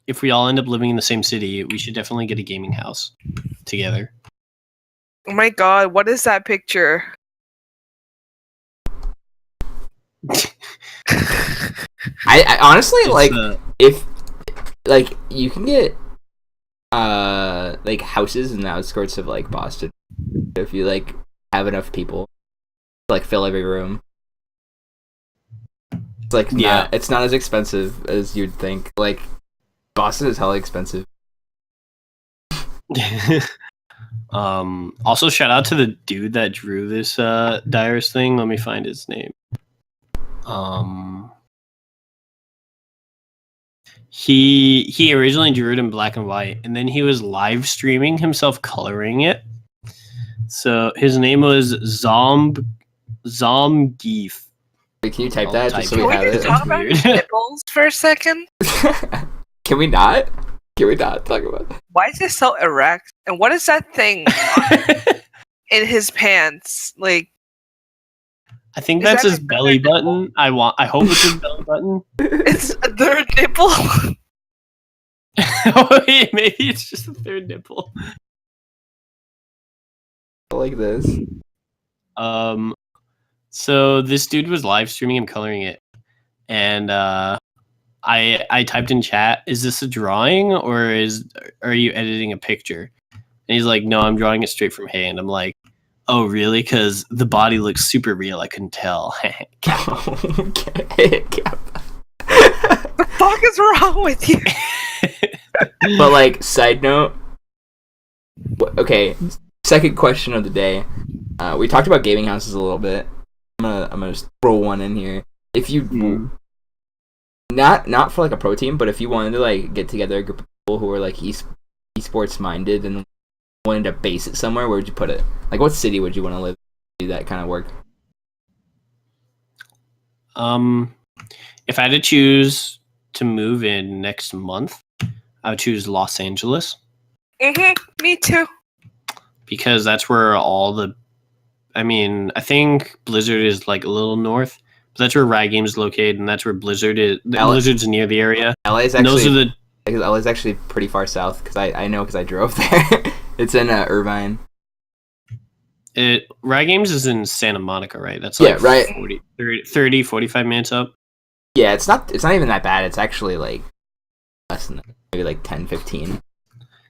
S1: if we all end up living in the same city, we should definitely get a gaming house together.
S2: Oh my god, what is that picture?
S3: I honestly
S1: It's,
S3: like if like you can get like houses in the outskirts of like Boston if you like have enough people to, like fill every room. It's like it's not as expensive as you'd think. Like Boston is hella expensive.
S1: Also shout out to the dude that drew this Dyer's thing. Let me find his name. He originally drew it in black and white, and then he was live streaming himself coloring it. So his name was Zomgeef.
S3: Wait, can you type that just so we
S2: Can
S3: have
S2: we
S3: it?
S2: just talk about nipples for a second?
S3: Can we not? Can we not talk about that?
S2: Why is it so erect? And what is that thing in his pants? Like,
S1: I think
S2: Is
S1: that's
S2: that
S1: his
S2: his
S1: belly
S2: third
S1: button. I hope it's his belly button.
S2: it's a third nipple.
S1: Wait, maybe it's just a third nipple.
S3: Like this.
S1: So this dude was live streaming him coloring it, and I typed in chat, "Is this a drawing or are you editing a picture?" And he's like, "No, I'm drawing it straight from hand." I'm like, "Oh, really? Because the body looks super real. I couldn't tell."
S3: Okay.
S2: What the fuck is wrong with you?
S3: But like, side note. Okay, second question of the day. We talked about gaming houses a little bit. I'm gonna just throw one in here. If you not for like a pro team, but if you wanted to like get together a group of people who are like esports minded and wanted to base it somewhere, where would you put it? Like, what city would you want to live do that kind of work?
S1: If I had to choose to move in next month, I would choose Los Angeles.
S2: Me too.
S1: Because that's where I think Blizzard is like a little north, but that's where Riot Games is located, and that's where Blizzard is. Blizzard's near the area.
S3: LA's actually pretty far south because I know because I drove there. It's in Irvine.
S1: Riot Games is in Santa Monica, right? That's like
S3: right.
S1: 30, 45 minutes up.
S3: Yeah, it's not even that bad. It's actually like less than that. Maybe like 10, 15.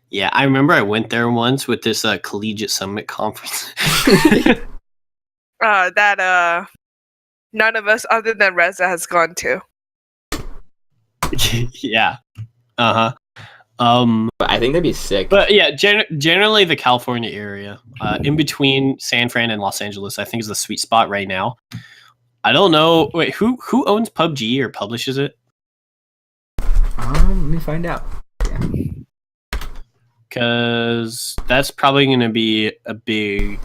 S1: Yeah, I remember I went there once with this Collegiate Summit conference.
S2: That none of us other than Reza has gone to.
S1: Yeah.
S3: But I think that'd be sick.
S1: But yeah, generally the California area, in between San Fran and Los Angeles, I think is the sweet spot right now. I don't know. Wait, who owns PUBG or publishes it?
S3: Let me find out. Yeah.
S1: Because that's probably going to be a big.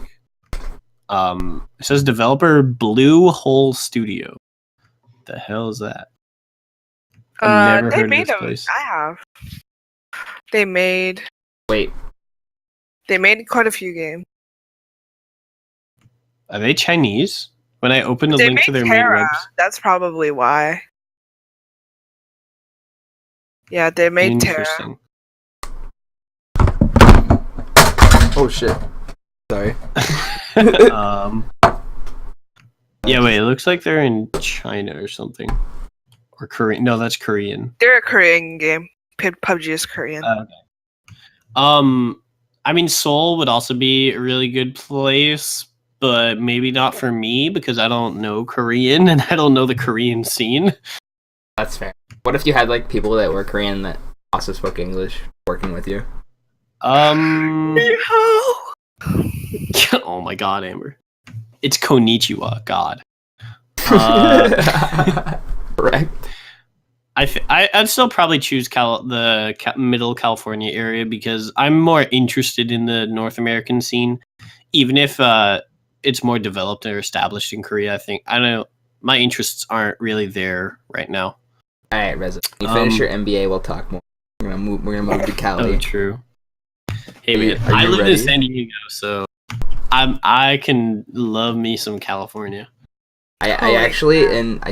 S1: It says developer Blue Hole Studio. The hell is that? I've never heard of this place.
S2: I have. They made quite a few games.
S1: Are they Chinese? When I opened the link to their main
S2: Terra.
S1: website.
S2: That's probably why. Yeah, they made Terra.
S3: Oh shit. Sorry.
S1: Yeah, wait, it looks like they're in China or something. Or Korean. No, that's Korean.
S2: They're a Korean game. PUBG is Korean.
S1: Okay. I mean, Seoul would also be a really good place, but maybe not for me because I don't know Korean and I don't know the Korean scene.
S3: That's fair. What if you had like people that were Korean that also spoke English working with you?
S1: Oh my god, Amber. It's konnichiwa, god.
S3: Correct.
S1: I'd still probably choose middle California area because I'm more interested in the North American scene, even if it's more developed or established in Korea. I don't know. My interests aren't really there right now.
S3: All right, Reza. When you finish your MBA, we'll talk more. We're gonna move to Cali.
S1: Oh, true. Hey man,
S3: Are you
S1: I lived
S3: ready?
S1: in San Diego, so I can love me some California.
S3: I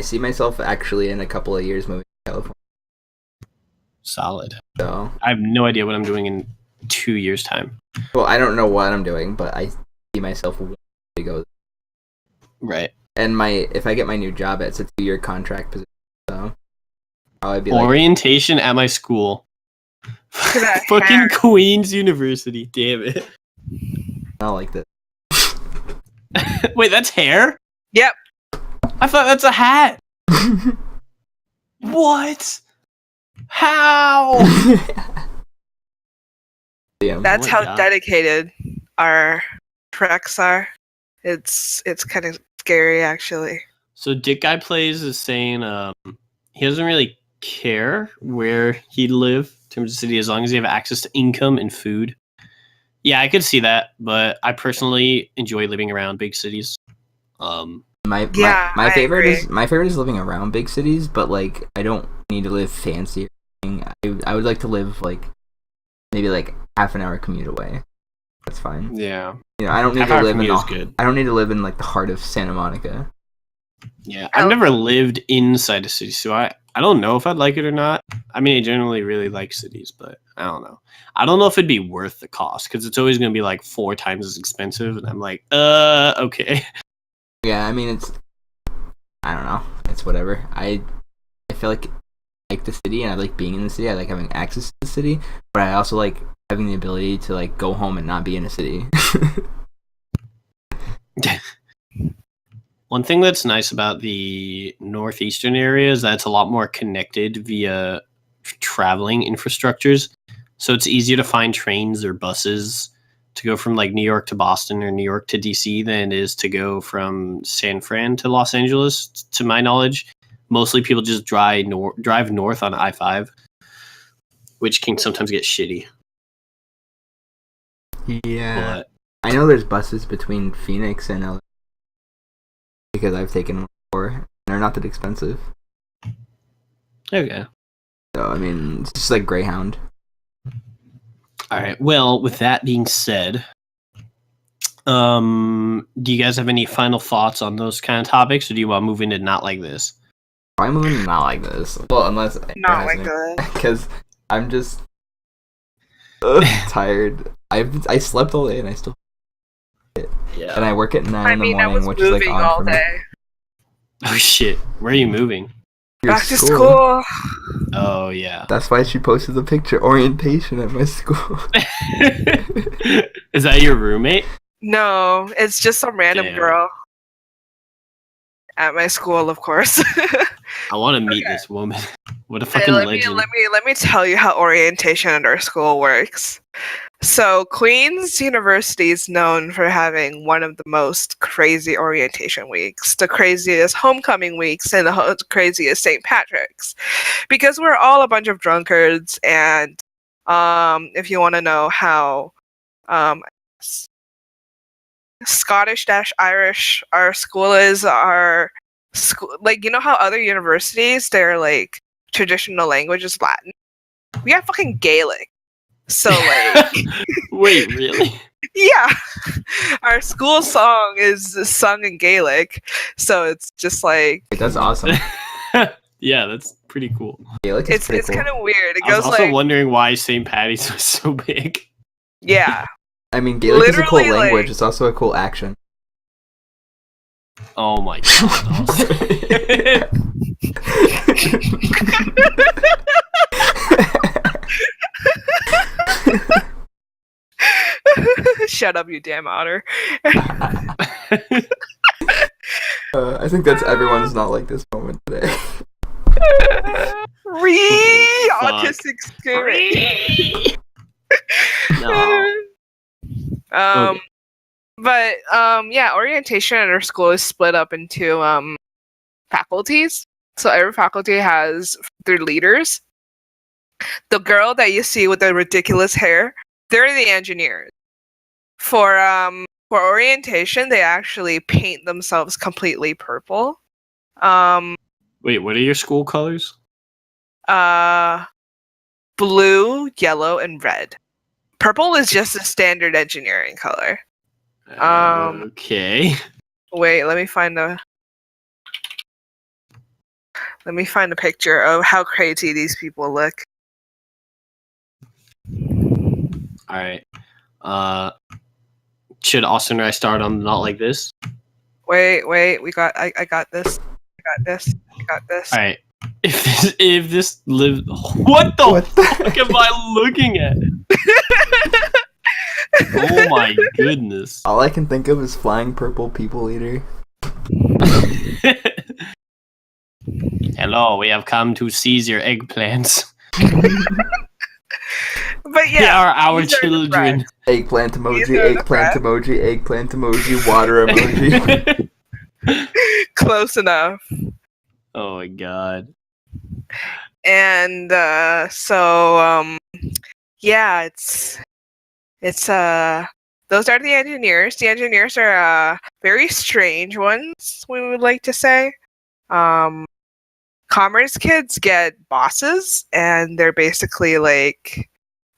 S3: see myself actually in a couple of years moving to California.
S1: Solid.
S3: So
S1: I have no idea what I'm doing in 2 years' time.
S3: well, I don't know what I'm doing, but I see myself wanting to go.
S1: Right.
S3: And if I get my new job, it's a 2-year contract position. So I'll be
S1: orientation at my school. Fucking Queen's University. Damn it.
S3: I like this.
S1: Wait, that's hair?
S2: Yep.
S1: I thought that's a hat. What? How?
S3: Damn.
S2: That's how
S1: God.
S2: dedicated our treks are. It's kind of scary, actually.
S1: So Dick Guy Plays is saying he doesn't really care where he'd live in terms of city as long as you have access to income and food. Yeah, I could see that, but I personally enjoy living around big cities.
S3: My favorite is living around big cities, but like I don't need to live fancy. I would like to live like maybe like half an hour commute away. That's fine.
S1: Yeah.
S3: You know, I don't need to live I don't need to live in like the heart of Santa Monica.
S1: Yeah, I've never lived inside a city, so I don't know if I'd like it or not. I mean, I generally really like cities, but I don't know. I don't know if it'd be worth the cost because it's always going to be like 4 times as expensive, and I'm like, okay.
S3: Yeah, I mean, I don't know. It's whatever. I feel like I like the city and I like being in the city. I like having access to the city, but I also like having the ability to like go home and not be in a city.
S1: One thing that's nice about the northeastern area is that it's a lot more connected via traveling infrastructures. So it's easier to find trains or buses to go from like New York to Boston or New York to DC than it is to go from San Fran to Los Angeles, to my knowledge. Mostly people just drive north on I-5, which can sometimes get shitty.
S3: Yeah. But I know there's buses between Phoenix and LA because I've taken one before, and they're not that expensive.
S1: Okay.
S3: So, I mean, it's just like Greyhound.
S1: All right. Well, with that being said, do you guys have any final thoughts on those kind of topics, or do you want to move into not like this?
S3: I'm moving not like this. Well, unless
S2: not like that,
S3: because I'm just tired. I slept all day and I still. Yeah. And I work at 9 in the morning, which is like on
S2: all
S3: for me.
S2: day.
S1: Oh shit! Where are you moving?
S2: Back to school.
S1: Oh yeah.
S3: That's why she posted the picture orientation at my school.
S1: Is that your roommate?
S2: No, it's just some random girl at my school, of course.
S1: I want to meet this woman. What a fucking legend.
S2: Let me tell you how orientation at our school works. So Queen's University is known for having one of the most crazy orientation weeks, the craziest homecoming weeks, and the craziest St. Patrick's, because we're all a bunch of drunkards. And if you want to know how Scottish-Irish our school is, our school, like, you know how other universities, their like traditional language is Latin. We have fucking Gaelic. So like
S1: wait, really?
S2: Yeah. Our school song is sung in Gaelic. So it's just like
S3: that's awesome.
S1: Yeah, that's pretty cool.
S3: Gaelic is
S2: it's
S3: cool.
S2: kind of weird.
S1: I was also wondering why St. Patty's was so big.
S2: Yeah.
S3: I mean, Gaelic is a cool language. It's also a cool action.
S1: Oh my god.
S2: Shut up, you damn otter.
S3: I think that's everyone's not like this moment today.
S2: Autistic spirit.
S1: No.
S2: Okay. But yeah, orientation at our school is split up into faculties. So every faculty has their leaders. The girl that you see with the ridiculous hair, they're the engineers. For orientation, they actually paint themselves completely purple.
S1: Wait, what are your school colors?
S2: Blue, yellow, and red. Purple is just a standard engineering color.
S1: Okay.
S2: Wait, let me find a picture of how crazy these people look.
S1: All right. Should Austin and I start on Not Like This?
S2: Wait, I got this. I got this.
S1: All right. If this lives, what the fuck am I looking at? Oh my goodness!
S3: All I can think of is flying purple people eater.
S1: Hello, we have come to seize your eggplants.
S2: But yeah,
S1: they are our
S2: these are the
S1: children.
S2: threats.
S3: Eggplant emoji,
S2: These are the
S3: eggplant emoji, water emoji.
S2: Close enough.
S1: Oh my god.
S2: And yeah, it's those are the engineers. The engineers are very strange ones, we would like to say. Commerce kids get bosses, and they're basically like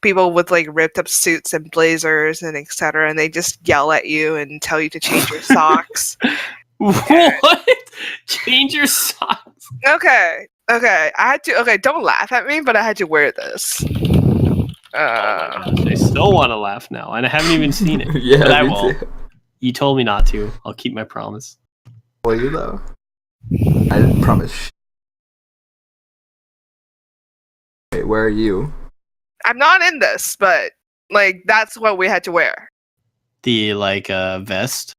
S2: people with like ripped up suits and blazers and etc. And they just yell at you and tell you to change your socks.
S1: What? Change your socks?
S2: Okay. I had to. Okay, don't laugh at me, but I had to wear this.
S1: Oh my gosh, I still want to laugh now, and I haven't even seen it.
S3: Yeah,
S1: but I
S3: me
S1: will.
S3: too.
S1: You told me not to. I'll keep my promise.
S3: Will you though? I didn't promise. Wait, where are you?
S2: I'm not in this, but like that's what we had to wear.
S1: The vest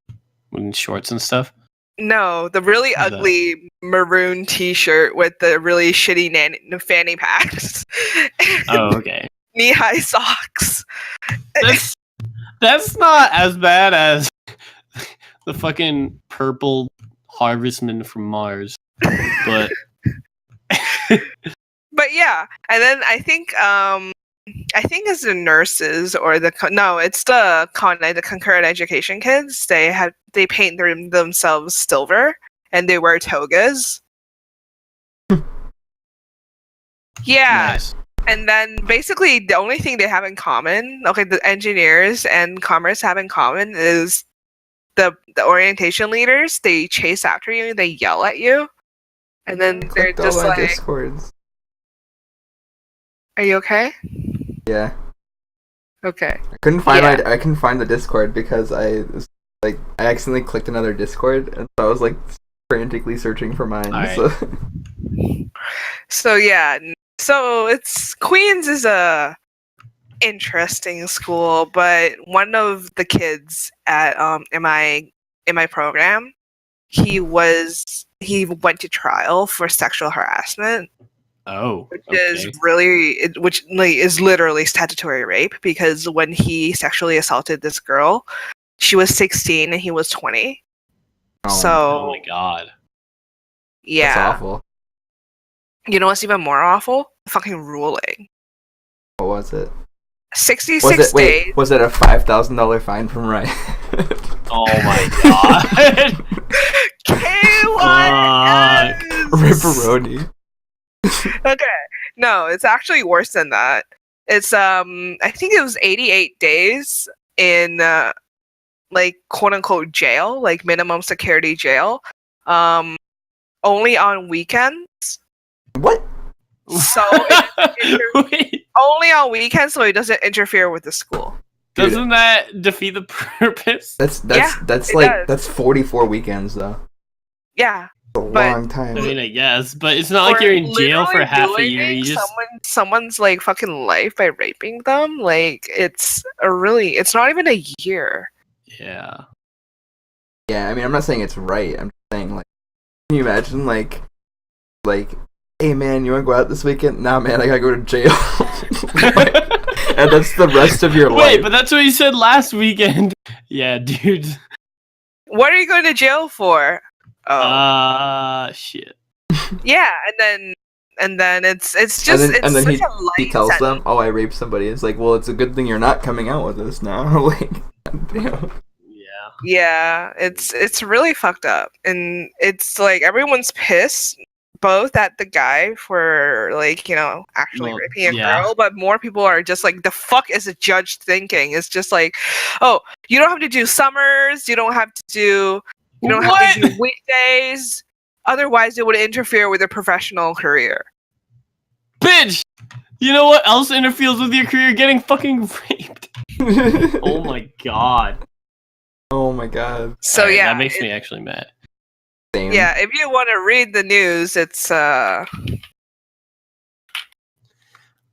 S1: and shorts and stuff.
S2: No, the really ugly maroon T-shirt with the really shitty fanny packs.
S1: Oh, okay.
S2: Knee-high socks.
S1: That's not as bad as the fucking purple harvestman from Mars, but
S2: But yeah, and then I think it's the nurses or it's the concurrent education kids. They paint themselves silver and they wear togas. Yeah.
S1: nice.
S2: And then basically the only thing they have in common, the engineers and commerce have in common is the orientation leaders. They chase after you, they yell at you, and then they're
S3: Clicked all
S2: just
S3: my
S2: like,
S3: Discords.
S2: "Are you okay?"
S3: Yeah.
S2: Okay.
S3: I couldn't find
S2: Yeah.
S3: I couldn't find the Discord because I accidentally clicked another Discord, and so I was like frantically searching for mine.
S1: All right.
S2: So yeah, so it's Queens is a interesting school, but one of the kids at in my program, he went to trial for sexual harassment.
S1: Oh,
S2: Which
S1: okay.
S2: is literally statutory rape, because when he sexually assaulted this girl, she was 16 and he was 20.
S1: Oh my god.
S2: Yeah.
S3: That's awful.
S2: You know what's even more awful? Fucking ruling.
S3: What was it?
S2: 66 days.
S3: Was it a $5,000 fine from Riot?
S1: Oh my god.
S2: K1!
S3: Ripperoni.
S2: Okay. No, it's actually worse than that. It's I think it was 88 days in quote unquote jail, like minimum security jail. Only on weekends.
S3: What?
S2: So
S1: Wait,
S2: only on weekends, so it doesn't interfere with the school.
S1: doesn't that defeat the purpose?
S3: That's
S2: it
S3: like
S2: does.
S3: that's 44 weekends though.
S2: Yeah.
S3: A long time.
S1: I mean, I guess, but it's not like you're in jail for half a year. You just
S2: someone's like fucking life by raping them. Like it's not even a year.
S1: yeah.
S3: Yeah, I mean, I'm not saying it's right. I'm just saying, like, can you imagine, like, hey man, you want to go out this weekend? Nah, man, I gotta go to jail. And that's the rest of your life.
S1: Wait, but that's what you said last weekend. Yeah, dude.
S2: What are you going to jail for? Oh,
S1: Shit.
S2: Yeah, and then it's just
S3: and then
S2: such a light
S3: he tells them,
S2: sentence.
S3: "Oh, I raped somebody." It's like, well, it's a good thing you're not coming out with us now. Like, damn.
S2: Yeah, it's really fucked up, and it's like everyone's pissed, both at the guy for like actually raping a girl, but more people are just like, the fuck is a judge thinking? It's just like, oh, you don't have to do summers, you don't have to do weekdays, otherwise it would interfere with your professional career.
S1: Bitch, you know what else interferes with your career? Getting fucking raped. Oh my god.
S3: Oh my god.
S2: So
S1: right,
S2: yeah,
S1: that makes me actually mad.
S3: Same.
S2: Yeah, if you want to read the news, it's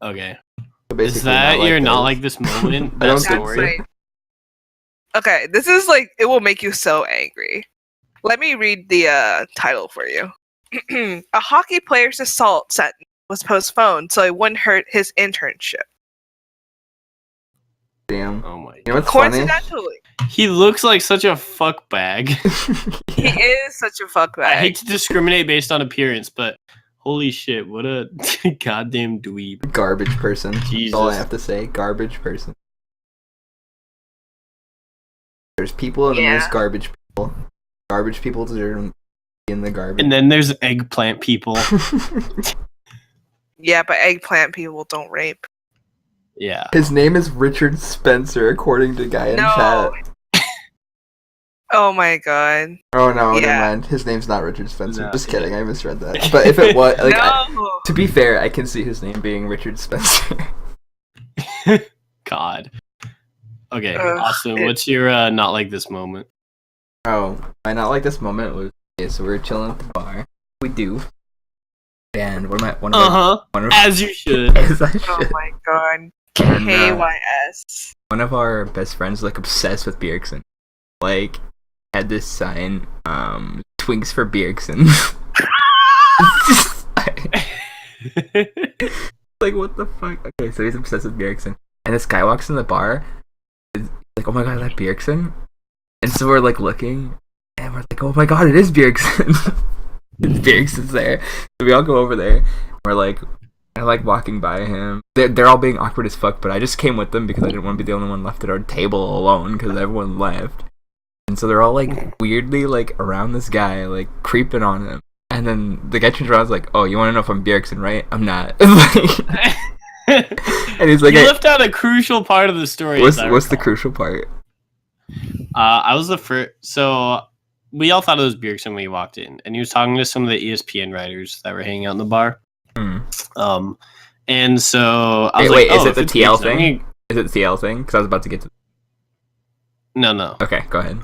S1: Okay.
S3: So
S1: Is that you're not like this moment?
S3: I don't
S1: That
S3: think
S1: story?
S3: so.
S2: Okay, this is like, it will make you so angry. Let me read the title for you. A hockey player's assault sentence was postponed so it wouldn't hurt his internship.
S3: Damn.
S1: Oh my
S3: You know what's
S1: god.
S3: funny?
S2: Coincidentally,
S1: He looks like such a fuck bag.
S2: he is such a fuckbag.
S1: I hate to discriminate based on appearance, but holy shit, what a goddamn dweeb.
S3: Garbage person.
S1: Jesus.
S3: That's all I have to say. Garbage person. There's people and there's garbage people. Garbage people deserve in the garbage.
S1: And then there's eggplant people.
S2: Yeah, but eggplant people don't rape.
S1: Yeah.
S3: His name is Richard Spencer, according to guy in chat.
S2: Oh my god.
S3: Oh no,
S2: Yeah.
S3: never mind. His name's not Richard Spencer.
S1: No,
S3: Just kidding, I misread that. But if it was, like,
S2: No.
S3: to be fair, I can see his name being Richard Spencer.
S1: God. Okay,
S2: Ugh,
S1: Austin, what's your not like this moment?
S3: Oh, I not like this moment was, okay, so we were chilling at the bar. We do. And one of our,
S1: As you should.
S3: as I
S2: Oh
S3: should.
S2: my god.
S3: And,
S2: KYS.
S3: one of our best friends, like, obsessed with Bjergsen. Like, had this sign, Twinks for Bjergsen. Like, what the fuck? Okay, so he's obsessed with Bjergsen. And this guy walks in the bar, is like, oh my god, is that Bjergsen? And so we're like looking, and we're like, oh my god, it is Bjergsen. Bjergsen's there. So we all go over there. We're like, I like walking by him. They're all being awkward as fuck, but I just came with them because I didn't want to be the only one left at our table alone because everyone left. And so they're all like weirdly like around this guy, like creeping on him. And then the guy turns around and is like, oh, you want to know if I'm Bjergsen, right? I'm not. And he's like,
S1: you left out a crucial part of the story.
S3: What's the crucial part?
S1: I was the first. So we all thought it was Bjergsen when we walked in, and he was talking to some of the ESPN writers that were hanging out in the bar. And so I was like,
S3: is it the TL thing? Is it the TL thing? Because I was about to get to.
S1: No.
S3: Okay, go ahead.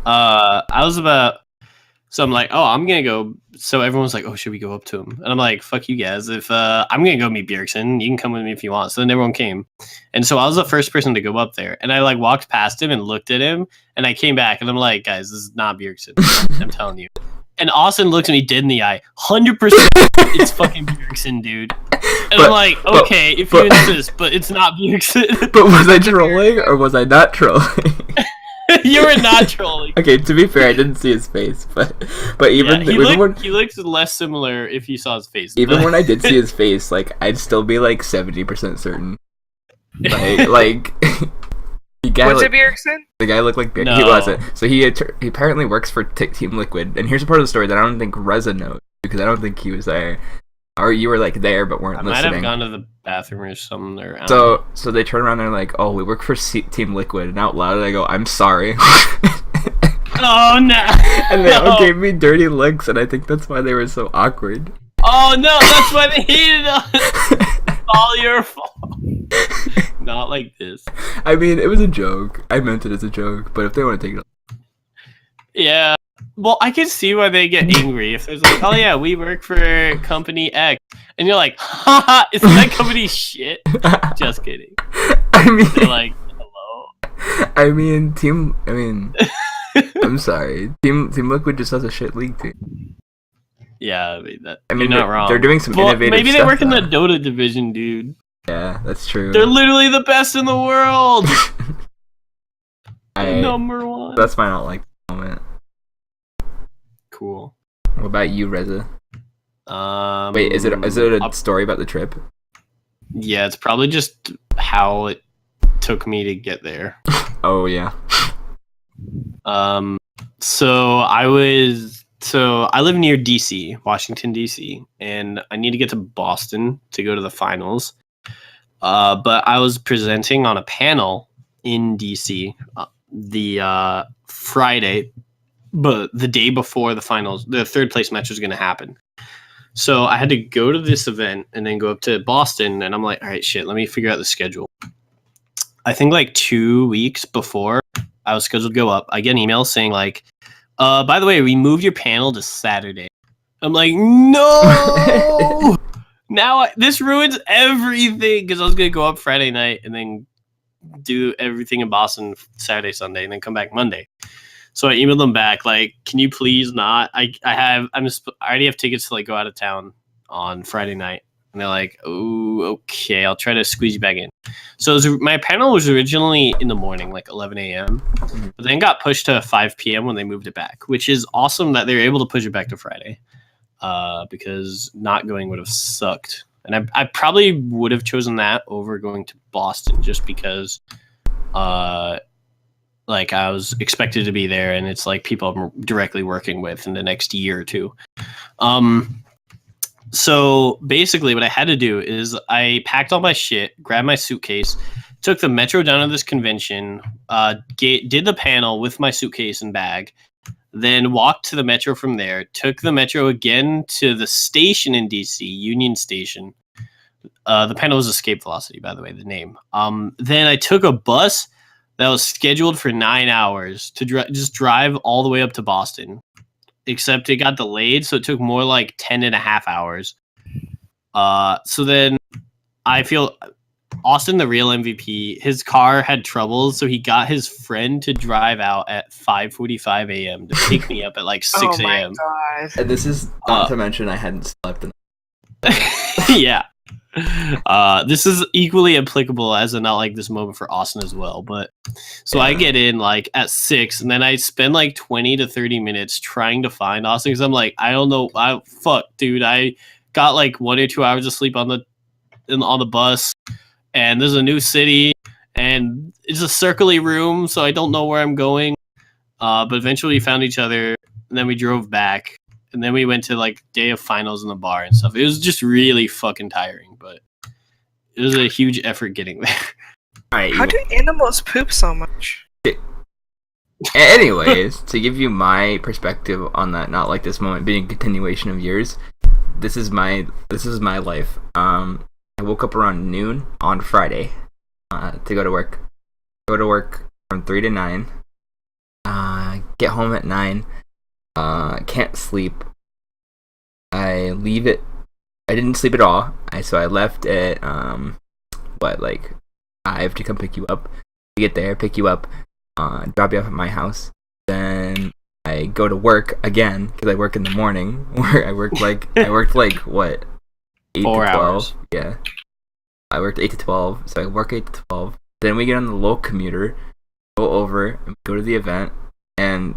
S1: So I'm like, oh, I'm gonna go. So everyone's like, oh, should we go up to him? And I'm like, fuck you guys. If I'm gonna go meet Bjergsen, you can come with me if you want. So then everyone came, and so I was the first person to go up there, and I like walked past him and looked at him, and I came back, and I'm like, guys, this is not Bjergsen. I'm telling you. And Austin looks at me dead in the eye. 100%, it's fucking Bjergsen, dude. And I'm like, okay, if you insist, but it's not Bjergsen.
S3: But was I trolling or was I not trolling?
S1: You were not trolling.
S3: Okay, to be fair, I didn't see his face, but even
S1: he looks less similar if you saw his face.
S3: Even when I did see his face, like I'd still be like 70% certain. Like the guy.
S2: Was it Bjergsen?
S3: The guy looked like Bjergsen.
S1: No.
S3: He wasn't. So he apparently works for Team Liquid, and here's a part of the story that I don't think Reza knows because I don't think he was there, or you were like there but weren't listening.
S1: I might have gone to the bathroom or something. Or,
S3: so they turn around and they're like, "Oh, we work for Team Liquid," and out loud I go, "I'm sorry."
S1: Oh no!
S3: And they all gave me dirty looks, and I think that's why they were so awkward.
S1: Oh no! That's why they hated us. All your fault. Not like this.
S3: I mean, it was a joke. I meant it as a joke, but if they want to take it,
S1: yeah. Well, I can see why they get angry if there's like, oh yeah, we work for company X, and you're like, haha, isn't that company shit? Just kidding.
S3: I mean,
S1: they're like, hello.
S3: I mean, I'm sorry. Team Liquid just has a shit league team.
S1: Yeah, I mean, you're not wrong.
S3: They're doing some innovative
S1: maybe
S3: stuff.
S1: Maybe they work in the Dota division, dude.
S3: Yeah, that's true.
S1: They're literally the best in the world. Number one.
S3: That's my not like moment.
S1: Cool.
S3: What about you, Reza? Wait, is it a story about the trip?
S1: Yeah, it's probably just how it took me to get there.
S3: Oh yeah.
S1: So I live near DC, Washington DC, and I need to get to Boston to go to the finals. But I was presenting on a panel in DC the Friday, but the day before the finals, the third place match was going to happen. So I had to go to this event and then go up to Boston, and I'm like, all right, shit, let me figure out the schedule. I think like 2 weeks before I was scheduled to go up, I get an email saying like, by the way, we moved your panel to Saturday. I'm like, no! Now this ruins everything because I was going to go up Friday night and then do everything in Boston Saturday, Sunday, and then come back Monday. So I emailed them back like, can you please not? I already have tickets to like go out of town on Friday night. And they're like, oh, okay, I'll try to squeeze you back in. So my panel was originally in the morning, like 11 a.m., but then got pushed to 5 p.m. when they moved it back, which is awesome that they were able to push it back to Friday because not going would have sucked. And I probably would have chosen that over going to Boston just because like I was expected to be there and it's like people I'm directly working with in the next year or two. So basically what I had to do is I packed all my shit, grabbed my suitcase, took the metro down to this convention, did the panel with my suitcase and bag, then walked to the metro from there, took the metro again to the station in DC, Union Station. The panel was Escape Velocity, by the way, the name. Then I took a bus that was scheduled for 9 hours to just drive all the way up to Boston. Except it got delayed, so it took more like 10 and a half hours. So then I feel Austin, the real MVP, his car had troubles, so he got his friend to drive out at 5:45 a.m. to pick me up at like 6 a.m.
S2: Oh my god.
S3: And this is not to mention I hadn't slept in.
S1: Yeah. This is equally applicable as a not like this moment for Austin as well. But so I get in like at 6, and then I spend like 20 to 30 minutes trying to find Austin because I'm like, I don't know, dude. I got like 1 or 2 hours of sleep on the bus, and there's a new city, and it's a circly room, so I don't know where I'm going. But eventually we found each other, and then we drove back. And then we went to like day of finals in the bar and stuff. It was just really fucking tiring, but it was a huge effort getting there.
S3: Right,
S2: How do animals poop so much?
S3: Anyways, to give you my perspective on that, not like this moment being a continuation of yours. This is my life. I woke up around noon on Friday to go to work. Go to work from 3 to 9. Get home at 9. Can't sleep. I leave it. I didn't sleep at all. So I left at 5 to come pick you up. Get there, pick you up, drop you off at my house. Then I go to work again because I work in the morning. Where I worked like what, 8
S1: 4
S3: to 12.
S1: hours.
S3: Yeah, I worked 8 to 12. So I work 8 to 12. Then we get on the low commuter, go over, and go to the event, and.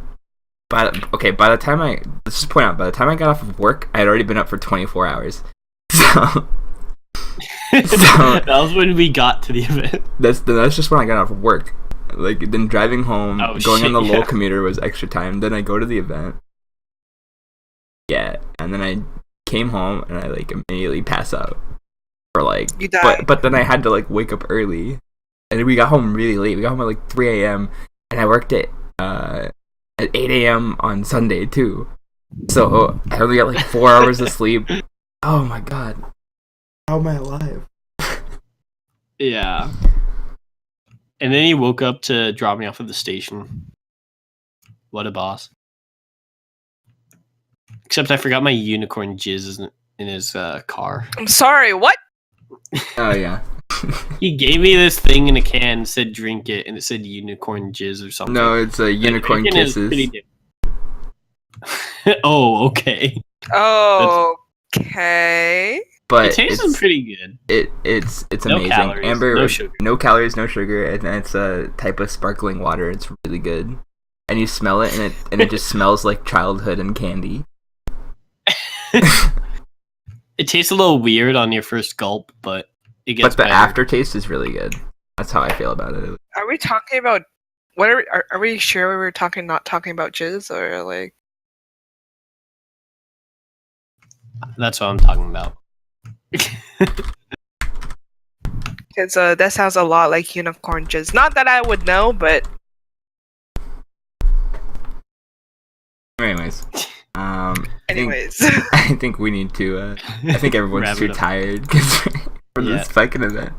S3: By the time let's just point out, by the time I got off of work, I had already been up for 24 hours. So
S1: that was when we got to the event.
S3: That's just when I got off of work. Like, then driving home, going on the low commuter was extra time. Then I go to the event. Yeah, and then I came home and I like immediately pass out. For like,
S2: you died.
S3: But then I had to like wake up early, and we got home really late. We got home at like 3 a.m. and I worked at 8 a.m. on Sunday too. So I only got like 4 hours of sleep. Oh my god. How am I alive?
S1: Yeah. And then he woke up to drop me off at the station. What a boss. Except I forgot my unicorn jizz in his car.
S2: I'm sorry, what?
S3: Oh yeah.
S1: He gave me this thing in a can, said drink it, and it said unicorn jizz or something.
S3: No, it's a unicorn kisses.
S1: Oh, okay.
S2: Okay.
S3: But
S1: it tastes pretty good.
S3: It's
S1: No
S3: amazing.
S1: calories,
S3: Amber,
S1: no sugar.
S3: No calories, no sugar, and it's a type of sparkling water. It's really good. And you smell it, and it just smells like childhood and candy.
S1: It tastes a little weird on your first gulp, but it gets
S3: But the
S1: better.
S3: aftertaste is really good. That's how I feel about it.
S2: Are we talking about what are we sure we were not talking about jizz or like?
S1: That's what I'm talking about.
S2: Because that sounds a lot like unicorn jizz. Not that I would know, but
S3: Anyways,
S2: anyways.
S3: I think we need to. I think everyone's
S1: Wrap
S3: too
S1: it up.
S3: tired for this fucking event.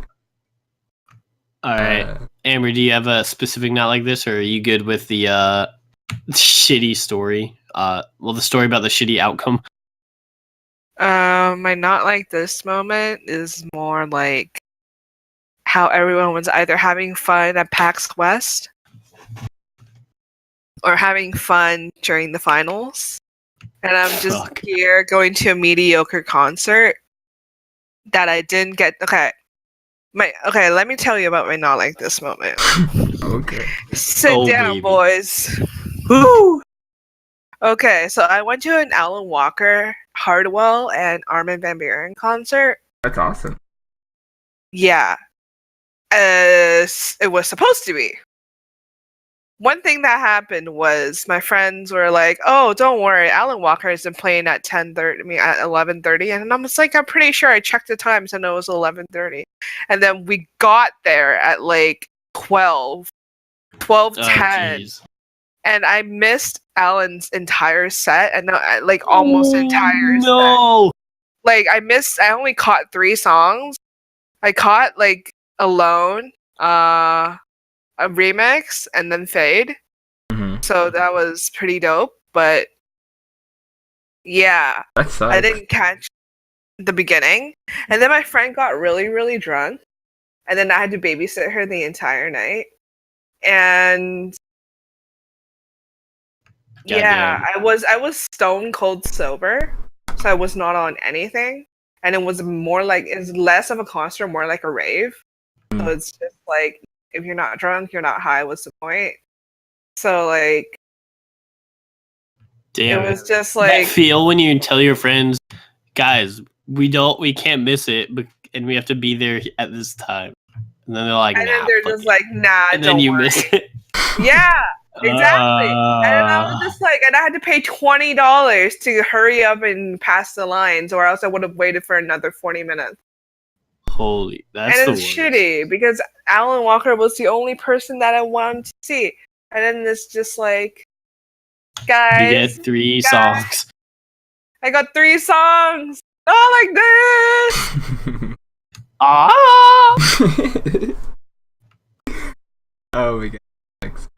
S1: All right, Amber, do you have a specific not like this, or are you good with the shitty story? The story about the shitty outcome.
S2: My not like this moment is more like how everyone was either having fun at PAX West or having fun during the finals. And I'm just here going to a mediocre concert that I didn't get. Okay, let me tell you about my not like this moment.
S3: Okay.
S2: Sit down,
S1: baby.
S2: boys.
S1: Woo!
S2: Okay, so I went to an Alan Walker, Hardwell, and Armin van Buuren concert.
S3: That's awesome.
S2: Yeah, as it was supposed to be. One thing that happened was my friends were like, "Oh, don't worry, Alan Walker has been playing at 10:30. I mean, at 11:30." And I'm just like, "I'm pretty sure I checked the times and it was 11:30." And then we got there at like 12:10, and I missed Alan's entire set, and like almost entire set. Like I only caught 3 songs. I caught like Alone, a remix, and then Fade.
S3: Mm-hmm.
S2: So that was pretty dope. But yeah,
S3: That sucks.
S2: I didn't catch the beginning. And then my friend got really, really drunk. And then I had to babysit her the entire night. And yeah, I was stone cold sober. So I was not on anything. And it was it's less of a concert, more like a rave. So it's just like, if you're not drunk, you're not high, what's the point? So like,
S1: damn,
S2: it was just like,
S1: that feel when you tell your friends, guys, we can't miss it, and we have to be there at this time, and then they're like,
S2: and then they're just like, nah,
S1: and then you miss it.
S2: Yeah, exactly. And then I was just like, and I had to pay $20 to hurry up and pass the lines, or else I would have waited for another 40 minutes.
S1: Holy, that's
S2: and
S1: the
S2: it's
S1: worst.
S2: shitty because Alan Walker was the only person that I wanted to see. And then it's just like, guys,
S1: you get 3 songs.
S2: I got 3 songs. Not like this.
S3: Oh my god.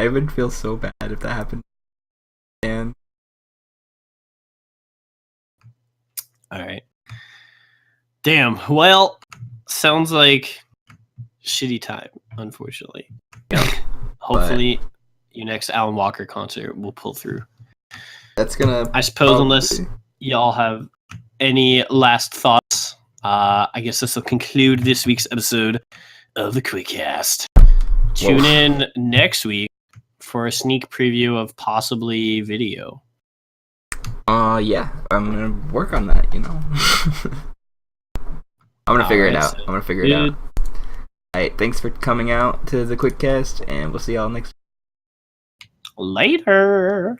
S3: I would feel so bad if that happened. And
S1: alright. Damn. Well, sounds like shitty time, unfortunately. Hopefully your next Alan Walker concert will pull through.
S3: That's gonna,
S1: I suppose, unless y'all have any last thoughts, I guess this will conclude this week's episode of the Quickcast. Tune in next week for a sneak preview of possibly video.
S3: Yeah, I'm gonna work on that, you know. I'm gonna figure it out. I'm gonna figure it out. Alright, thanks for coming out to the Quickcast, and we'll see y'all next week.
S1: Later.